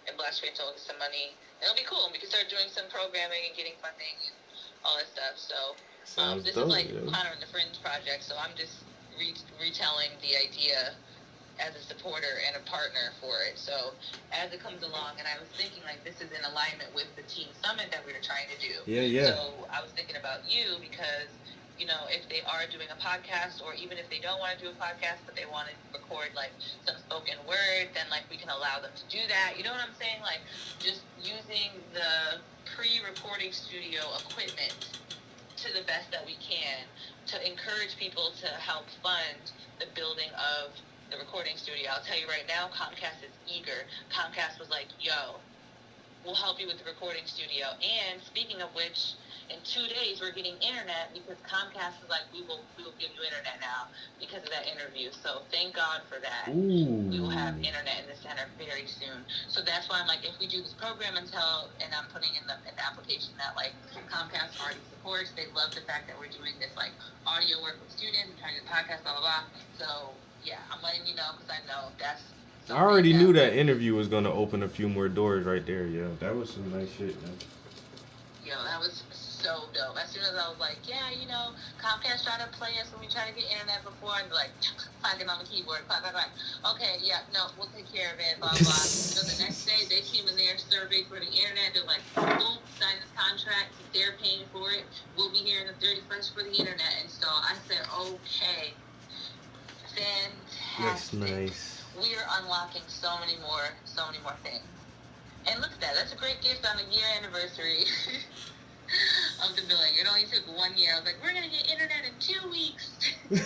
and Black Scranton will get some money. And it'll be cool. We can start doing some programming and getting funding and all that stuff. So Sounds this dope, is like yo. Connor and the Fringe project, so I'm just retelling the idea as a supporter and a partner for it. So as it comes along, and I was thinking this is in alignment with the Teen Summit that we were trying to do. Yeah. So I was thinking about you because, if they are doing a podcast, or even if they don't want to do a podcast, but they want to record some spoken word, then we can allow them to do that. You know what I'm saying? Just using the pre-recording studio equipment to the best that we can to encourage people to help fund the building of the recording studio. I'll tell you right now, Comcast is eager. Comcast was like, yo, we'll help you with the recording studio. And speaking of which, in 2 days we're getting internet because Comcast is like, we will give you internet now because of that interview. So thank God for that. Ooh. We will have internet in the center very soon. So that's why I'm like, if we do this program and I'm putting in the application that Comcast already supports, they love the fact that we're doing this audio work with students and trying to do podcast, blah blah blah. So yeah, I'm letting you know because I know that's. I already knew that interview was gonna open a few more doors right there, yo. That was some nice shit, man. Yo, that was so dope. As soon as I was like, yeah, Comcast tried to play us when we tried to get internet before, and clacking on the keyboard, clack. Okay, yeah, no, we'll take care of it, blah, blah. So the next day, they came in there, surveyed for the internet. They're like, boom, sign this contract. They're paying for it. We'll be here on the 31st for the internet install. I said, okay. Fantastic. That's nice. We are unlocking so many more things. And look at that. That's a great gift on the year anniversary of the billing. It only took 1 year. I was like, we're going to get internet in 2 weeks. But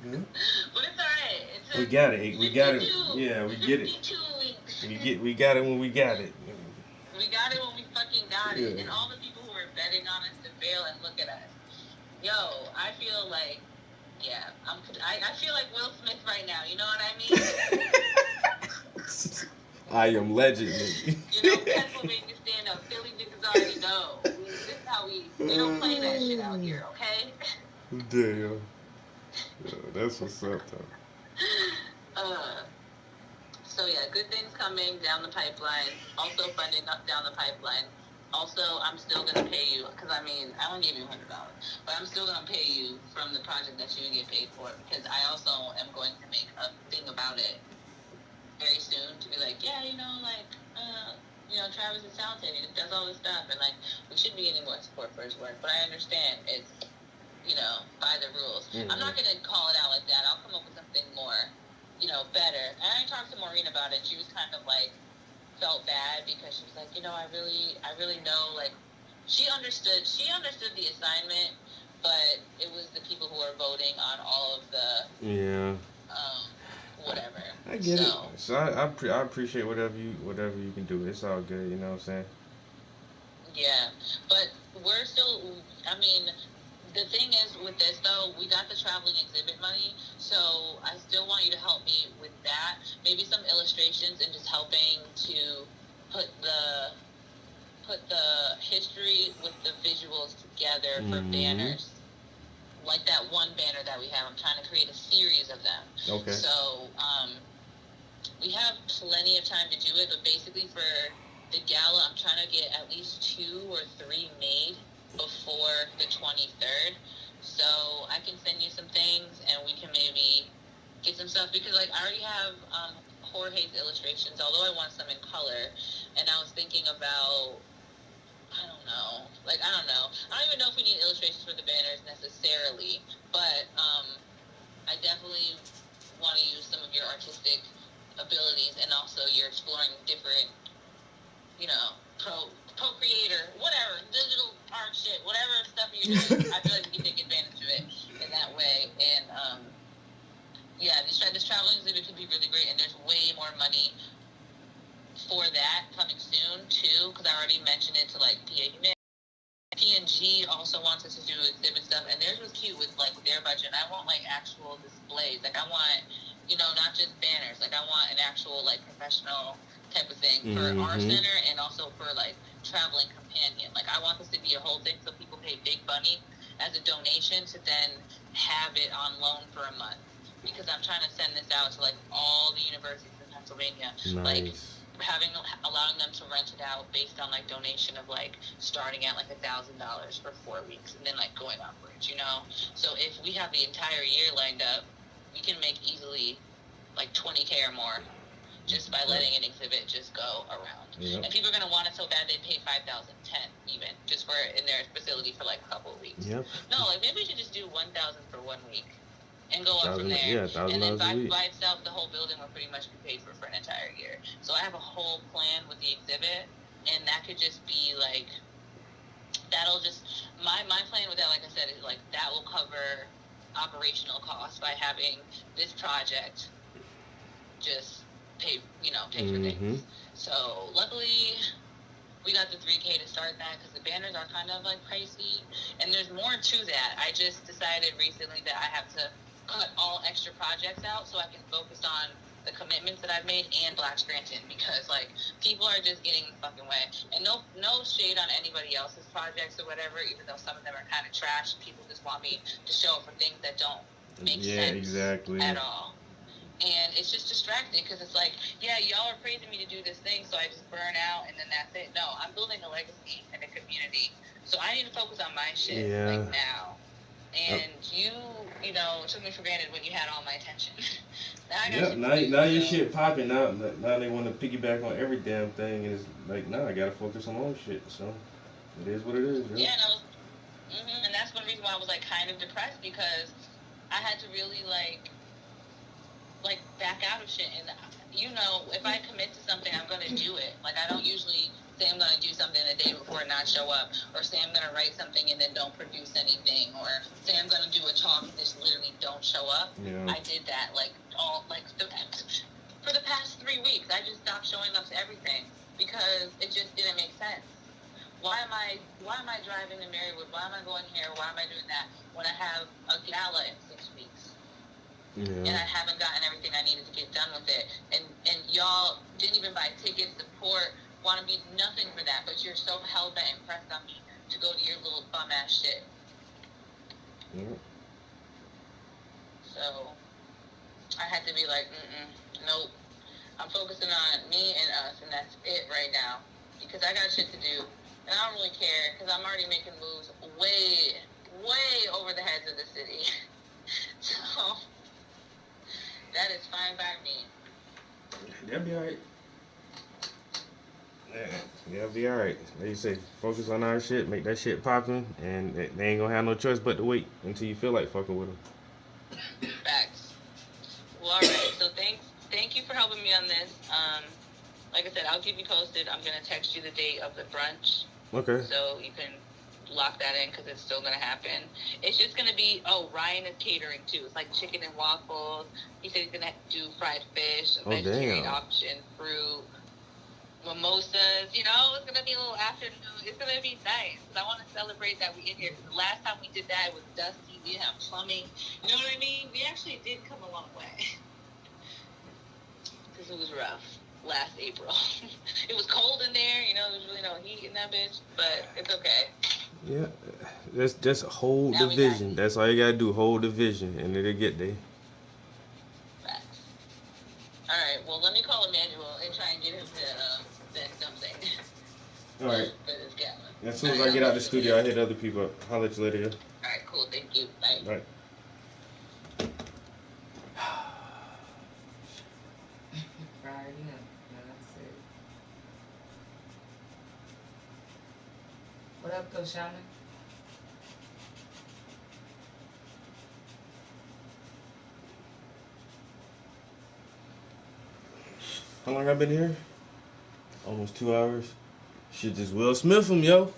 it's all right. We got it. We got it. Yeah, we get it. 52 weeks. We got it when we got it. We got it when we fucking got it. And all the people who are betting on us to fail, and look at us. Yo, I feel like, yeah, I feel like Will Smith right now. You know what I mean? I am legend. Pennsylvania stand up. Philly niggas already know. This is how we don't play that shit out here, okay? Damn. Yeah, that's what's up, though. So yeah, good things coming down the pipeline. Also funding up down the pipeline. Also, I'm still gonna pay you because I only gave you $100, but I'm still gonna pay you from the project that you get paid for because I also am going to make a thing about it very soon to be like, yeah, Travis is talented. He does all this stuff, and we should be getting more support for his work. But I understand it's by the rules. Mm-hmm. I'm not gonna call it out like that. I'll come up with something more, better. And I talked to Maureen about it. She was kind of felt bad because she was like, I really know she understood the assignment, but it was the people who are voting on all of the whatever. I get it. So I appreciate whatever you can do. It's all good, you know what I'm saying? Yeah, but we're still. The thing is with this though, we got the traveling exhibit money, so I still want you to help me with that. Maybe some illustrations and just helping to put the history with the visuals together for banners. Like that one banner that we have. I'm trying to create a series of them. Okay. So, we have plenty of time to do it, but basically for the gala, I'm trying to get at least 2 or 3 made before the 23rd. So I can send you some things and we can maybe get some stuff because I already have Jorge's illustrations, although I want some in color. And I was thinking about, I don't know. I don't even know if we need illustrations for the banners necessarily, but I definitely want to use some of your artistic abilities, and also you're exploring different, Procreator, whatever, digital art shit, whatever stuff you're doing. I feel like we can take advantage of it in that way. And this traveling exhibit could be really great, and there's way more money for that coming soon too, because I already mentioned it to like P&G also wants us to do exhibit stuff, and theirs was cute with their budget. And I want like actual displays. Like I want, not just banners. Like I want an actual like professional type of thing for our center, and also for like traveling companion. Like I want this to be a whole thing, so people pay big money as a donation to then have it on loan for a month, because I'm trying to send this out to like all the universities in Pennsylvania. Like Nice. allowing them to rent it out based on like donation of like starting at like $1,000 for 4 weeks and then like going upwards. So if we have the entire year lined up, we can make easily like 20K or more just by letting an exhibit just go around. Yep. And people are going to want it so bad they pay $5,000, $10,000 even, just for it in their facility for like a couple of weeks. Yep. No, like maybe we should just do $1,000 for 1 week and go up from there. Yeah, $1,000 and then a week. by itself, the whole building will pretty much be paid for an entire year. So I have a whole plan with the exhibit, and that could just be like, that'll just, my plan with that, like I said, is like that will cover operational costs by having this project just pay for things. So luckily we got the 3K to start that, because the banners are kind of like pricey, and there's more to that. I just decided recently that I have to cut all extra projects out so I can focus on the commitments that I've made and Black Scranton, because like people are just getting in the fucking way. And no shade on anybody else's projects or whatever, even though some of them are kind of trash. People just want me to show up for things that don't make sense exactly. at all. And it's just distracting, because it's like, yeah, y'all are praising me to do this thing, so I just burn out and then that's it. No, I'm building a legacy and a community, so I need to focus on my shit like now. And you took me for granted when you had all my attention. Now I got shit to do, now your shit popping. Now they want to piggyback on every damn thing, and it's like, nah, I gotta focus on my own shit. So it is what it is. Yeah, and that's one reason why I was like kind of depressed, because I had to really like back out of shit. And if I commit to something, I'm gonna do it. Like I don't usually say I'm gonna do something the day before and not show up, or say I'm gonna write something and then don't produce anything, or say I'm gonna do a talk and just literally don't show up. I did that for the past 3 weeks. I just stopped showing up to everything because it just didn't make sense. Why am I driving to Marywood? Why am I going here? Why am I doing that when I have a gala in 6 weeks? And I haven't gotten everything I needed to get done with it. And y'all didn't even buy tickets, support, want to be nothing for that, but you're so hell-bent and pressed on me to go to your little bum-ass shit. So I had to be like, nope. I'm focusing on me and us, and that's it right now. Because I got shit to do, and I don't really care, because I'm already making moves way, way over the heads of the city. So that is fine by me. That'll be alright. Yeah, that'll be alright. Like you say, focus on our shit, make that shit popping, and they ain't gonna have no choice but to wait until you feel like fucking with them. Facts. Well, alright, so thank you for helping me on this. Like I said, I'll keep you posted. I'm gonna text you the date of the brunch. Okay. So you can lock that in, because it's still going to happen. It's just going to be, Ryan is catering too. It's like chicken and waffles. He said he's going to do fried fish, vegetarian option, fruit, mimosas. It's going to be a little afternoon. It's going to be nice, because I want to celebrate that we in here. Because the last time we did that, it was dusty. We didn't have plumbing. You know what I mean? We actually did come a long way. Because it was rough last April. It was cold in there. There was really no heat in that bitch. But it's okay. Yeah, just hold the vision. That's all you gotta do. Hold the vision, and it'll get there. Facts. All right. Well, let me call Emmanuel and try and get him to send something. All right. For this gala. As soon as I get out the studio, I hit other people up. Holler at you later. All right. Cool. Thank you. Bye. Bye. Friday night. That's it. What up, though, Shaman? How long I been here? Almost 2 hours. Shit, just Will Smith him, yo.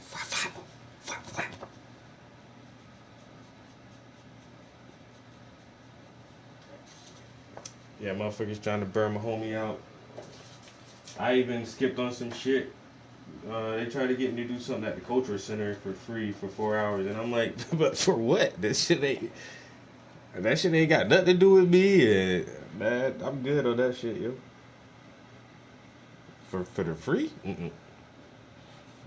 Yeah, motherfuckers trying to burn my homie out. I even skipped on some shit. They tried to get me to do something at the Cultural Center for free for 4 hours, and I'm like, but for what? That shit ain't got nothing to do with me, and man, I'm good on that shit, yo. For the free? Mm-mm.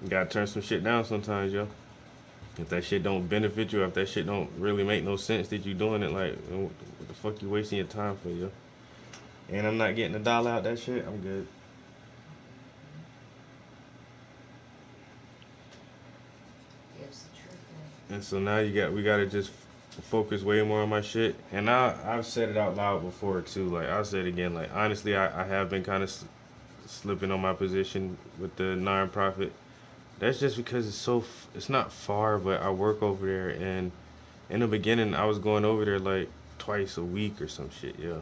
You gotta turn some shit down sometimes, yo. If that shit don't benefit you, if that shit don't really make no sense that you doing it, like, what the fuck you wasting your time for, yo? And I'm not getting a dollar out that shit, I'm good. Gives the truth. And so now we gotta just focus way more on my shit. And I've said it out loud before too. Like I'll say it again. Like honestly, I have been kind of slipping on my position with the nonprofit. That's just because it's not far, but I work over there, and in the beginning I was going over there like twice a week or some shit, yeah.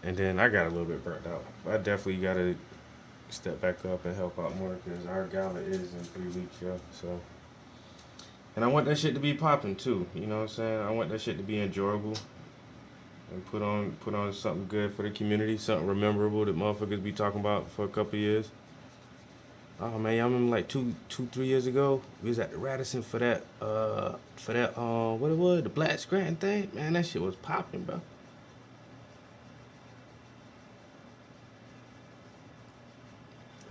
And then I got a little bit burnt out. I definitely gotta step back up and help out more because our gala is in 3 weeks, yeah. So. And I want that shit to be popping too. You know what I'm saying? I want that shit to be enjoyable and put on something good for the community, something memorable that motherfuckers be talking about for a couple years. Oh man, I remember like 3 years ago, we was at the Radisson for that what it was, the Black Scranton thing. Man, that shit was popping, bro.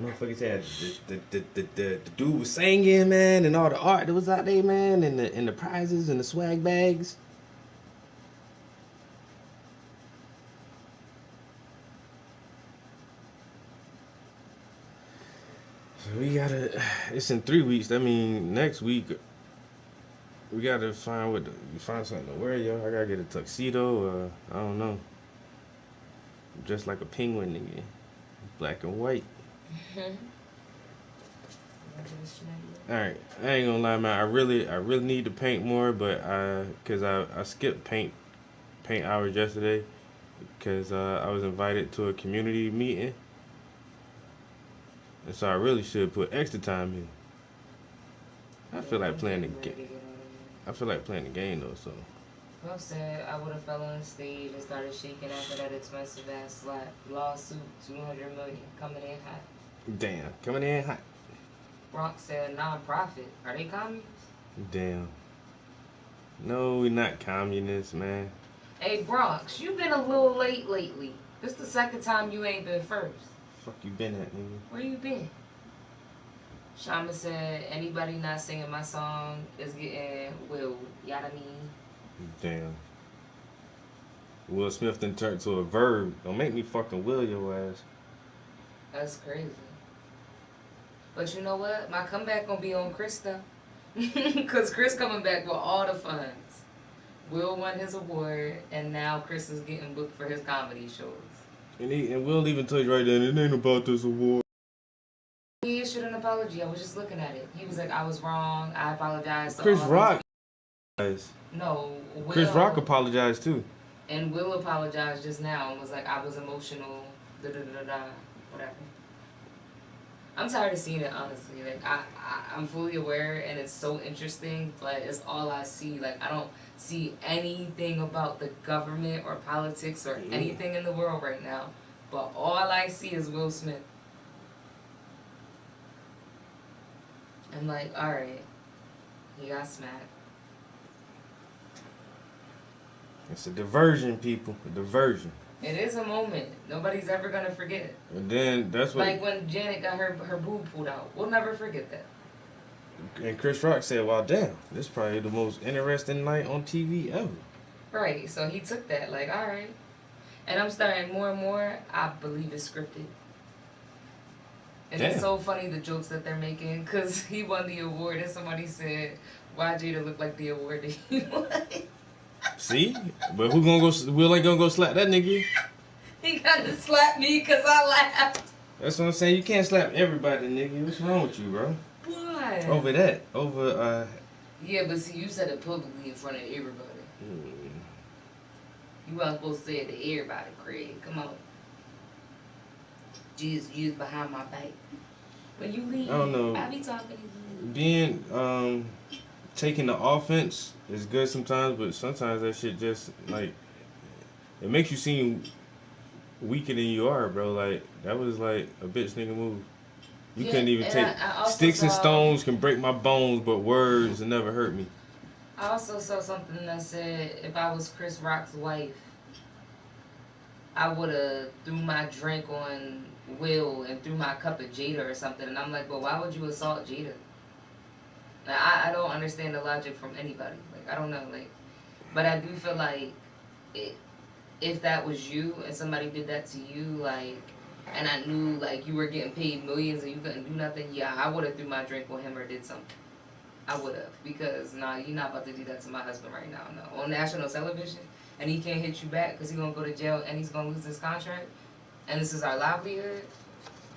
Motherfuckers had the dude was singing, man, and all the art that was out there, man, and the prizes and the swag bags. So it's in 3 weeks. That mean next week we gotta find something to wear, yo. I gotta get a tuxedo, I don't know. Just like a penguin nigga. Black and white. Alright, I ain't gonna lie, man. I really need to paint more, but cause I skipped paint hours yesterday, cause I was invited to a community meeting, and so I really should put extra time in. I feel like playing the game. I feel like playing the game though, so. Puff said I would have fell on the stage and started shaking after that expensive ass slap. Lawsuit, 200 million, coming in hot. Damn, coming in hot. Bronx said non-profit. Are they communists? Damn. No, we're not communists, man. Hey Bronx, you been a little late lately. This the second time you ain't been first. Fuck you been at, nigga? Where you been? Shama said anybody not singing my song is getting willed. Yada me. Damn. Will Smith done turned to a verb. Don't make me fucking will your ass. That's crazy. But you know what? My comeback gonna be on Chris though. Cause Chris coming back with all the funds. Will won his award, and now Chris is getting booked for his comedy shows. And Will even told you right then, it ain't about this award. He issued an apology. I was just looking at it. He was like, I was wrong. I apologize. To Chris all Rock. No, Will, Chris Rock apologized too. And Will apologized just now and was like, I was emotional. Da da da da. Whatever. I'm tired of seeing it, honestly. Like I'm fully aware, and it's so interesting, but it's all I see. Like I don't see anything about the government or politics or anything in the world right now, but all I see is Will Smith. I'm like, all right, he got smacked. It's a diversion, people. A diversion. It is a moment. Nobody's ever gonna forget. And then that's what. Like when Janet got her boob pulled out. We'll never forget that. And Chris Rock said, "Well, damn, this is probably the most interesting night on TV ever." Right. So he took that. Like, all right. And I'm starting more and more. I believe it's scripted. And Damn. It's so funny the jokes that they're making because he won the award and somebody said, "Why Jada look like the award that he won?" See, but who gonna go? Will ain't gonna go slap that nigga. He gotta slap me because I laughed. That's what I'm saying. You can't slap everybody, nigga. What's wrong with you, bro? What? Over that. Over, Yeah, but see, you said it publicly in front of everybody. You weren't supposed to say it to everybody, Craig. Come on. Jesus, you was behind my back. When you leave, I don't know. I be talking to you. Being, taking the offense is good sometimes, but sometimes that shit just, like, it makes you seem weaker than you are, bro. Like that was like a bitch nigga move. You Yeah, couldn't even and take I also sticks and saw- stones can break my bones, but words will never hurt me. I also saw something that said if I was Chris Rock's wife, I would have threw my drink on Will and threw my cup at Jada or something. And I'm like, well, why would you assault Jada? Like, I don't understand the logic from anybody. Like, I don't know. Like, but I do feel like if that was you and somebody did that to you, like, and I knew like you were getting paid millions and you couldn't do nothing, yeah, I would have threw my drink on him or did something. I would have, because nah, you're not about to do that to my husband right now. No, on national television, and he can't hit you back because he's gonna go to jail and he's gonna lose his contract, and this is our livelihood.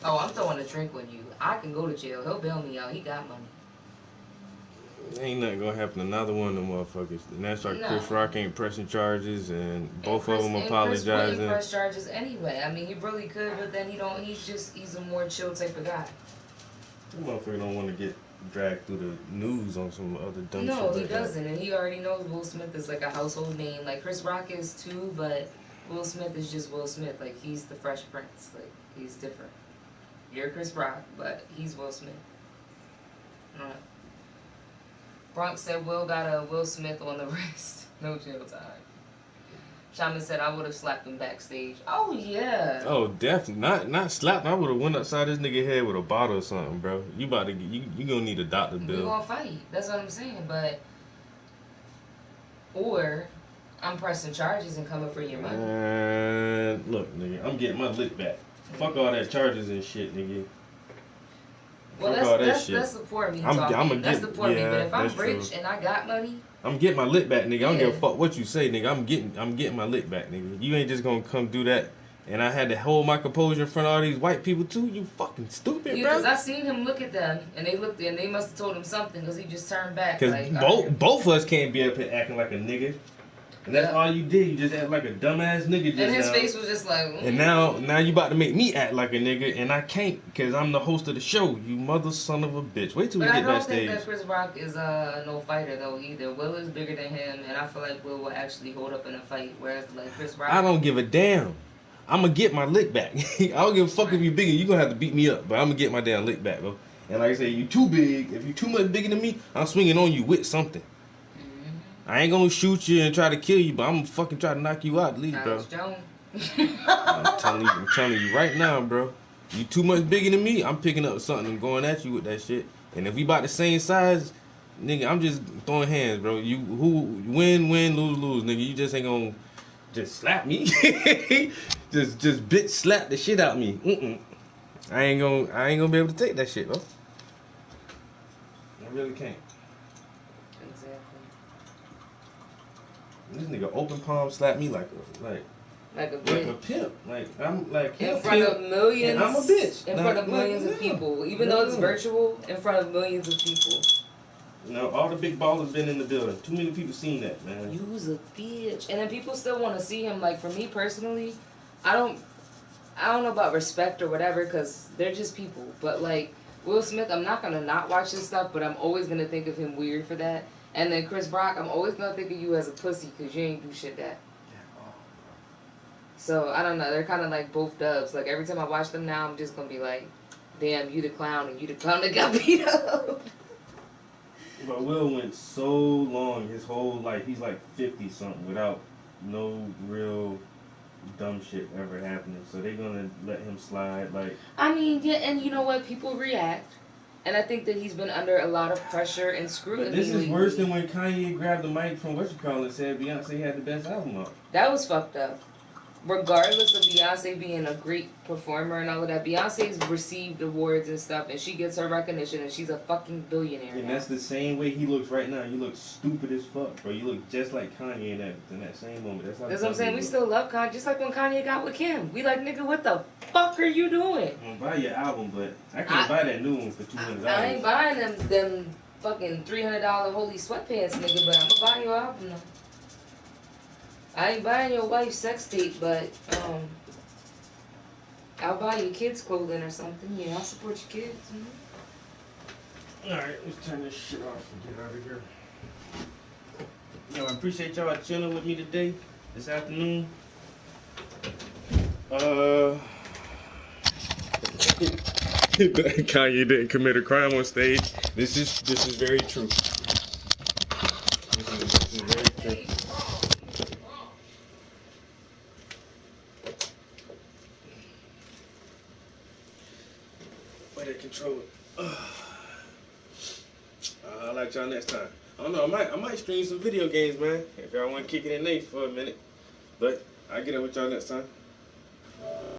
Oh, I'm throwing a drink on you. I can go to jail. He'll bail me out. He got money. Ain't nothing gonna happen to another one of them motherfuckers. And that's why No. Chris Rock ain't pressing charges, and both And of them Chris apologizing. wouldn't press charges anyway. I mean, he really could, but then he don't. He's a more chill type of guy. That motherfucker don't want to get dragged through the news on some other dumb shit. No, he like that. doesn't, and he already knows Will Smith is like a household name. Like Chris Rock is too, but Will Smith is just Will Smith. Like he's the Fresh Prince. Like he's different. You're Chris Rock, but he's Will Smith. Alright. Bronx said Will got a Will Smith on the wrist. No jail time. Shaman said I would have slapped him backstage. Oh yeah. Oh, definitely not slapped. I would have went upside this nigga head with a bottle or something, bro. You about to get you gonna need a doctor We bill. gonna fight. That's what I'm saying. But or I'm pressing charges and coming for your money. And look, nigga, I'm getting my lick back. Fuck all that charges and shit, nigga. Well, Fuck all that that's shit. that's the poor me I'm talking. That's get- the poor me. yeah, But if I'm that's rich true. and I got money, I'm getting my lick back, nigga. I don't give a Yeah. fuck what you say, nigga. I'm getting my lick back, nigga. You ain't just gonna come do that. And I had to hold my composure in front of all these white people too. You fucking stupid, because bro. I seen him look at them and they looked and they must have told him something because he just turned back. Cause Like, both of us can't be up here acting like a nigga. And that's Yeah. all you did. You just act like a dumbass nigga just and his now. face was just like. And now you about to make me act like a nigga, and I can't, cause I'm the host of the show. You mother son of a bitch. Wait till we But I get don't backstage. think that Chris Rock is no fighter though either. Will is bigger than him, and I feel like Will actually hold up in a fight. Whereas like Chris Rock, I don't give a damn. I'm gonna get my lick back. I don't give a fuck if you bigger. You gonna have to beat me up, but I'm gonna get my damn lick back, bro. And like I say, you too big. If you too much bigger than me, I'm swinging on you with something. I ain't gonna shoot you and try to kill you, but I'm gonna fucking try to knock you out at least, bro. Alex Jones. I'm telling you right now, bro. You too much bigger than me, I'm picking up something and going at you with that shit. And if we about the same size, nigga, I'm just throwing hands, bro. You who win, lose, nigga. You just ain't gonna just slap me. just bitch slap the shit out of me. I ain't gonna be able to take that shit, bro. I really can't. Exactly. This nigga open palm slap me like a Like a like bitch. a pimp. Like I'm like In him front pimp, of millions. and I'm a bitch. In Nah, front of nah, millions nah. of people. Even though it's Nah. virtual, in front of millions of people. You know, all the big ballers been in the building. Too many people seen that, man. You's a bitch. And then people still want to see him. Like, for me personally, I don't know about respect or whatever, because they're just people. But, like, Will Smith, I'm not going to not watch his stuff, but I'm always going to think of him weird for that. And then Chris Rock, I'm always going to think of you as a pussy because you ain't do shit that. So, I don't know. They're kind of like both dubs. Like, every time I watch them now, I'm just going to be like, damn, you the clown and you the clown that got beat up. But Will went so long, his whole life, he's like 50 something without no real dumb shit ever happening. So they're gonna let him slide. Like, I mean, yeah, and you know what? People react. And I think that he's been under a lot of pressure and scrutiny. but this is lately. worse than when Kanye grabbed the mic from and said Beyonce had the best album out. That was fucked up. Regardless of Beyonce being a great performer and all of that, Beyonce's received awards and stuff, and she gets her recognition, and she's a fucking billionaire. And now. that's the same way he looks right now. You look stupid as fuck, bro. You look just like Kanye in that same moment. That's what I'm saying. We still love Kanye, just like when Kanye got with Kim. We like, nigga, what the fuck are you doing? I'm gonna buy your album, but I can't buy that new one for $200. I ain't buying them fucking $300 holy sweatpants, nigga, but I'm gonna buy your album though. I ain't buying your wife's sex tape, but I'll buy your kids' clothing or something. Yeah, I'll support your kids. Alright, let's turn this shit off and get out of here. Yo, I appreciate y'all chilling with me today, this afternoon. Kanye didn't commit a crime on stage. This is very true. This is very true. But they control it. I'll let y'all next time. I don't know. I might stream some video games, man. If y'all want to kick it in Nate for a minute. But I'll get up with y'all next time.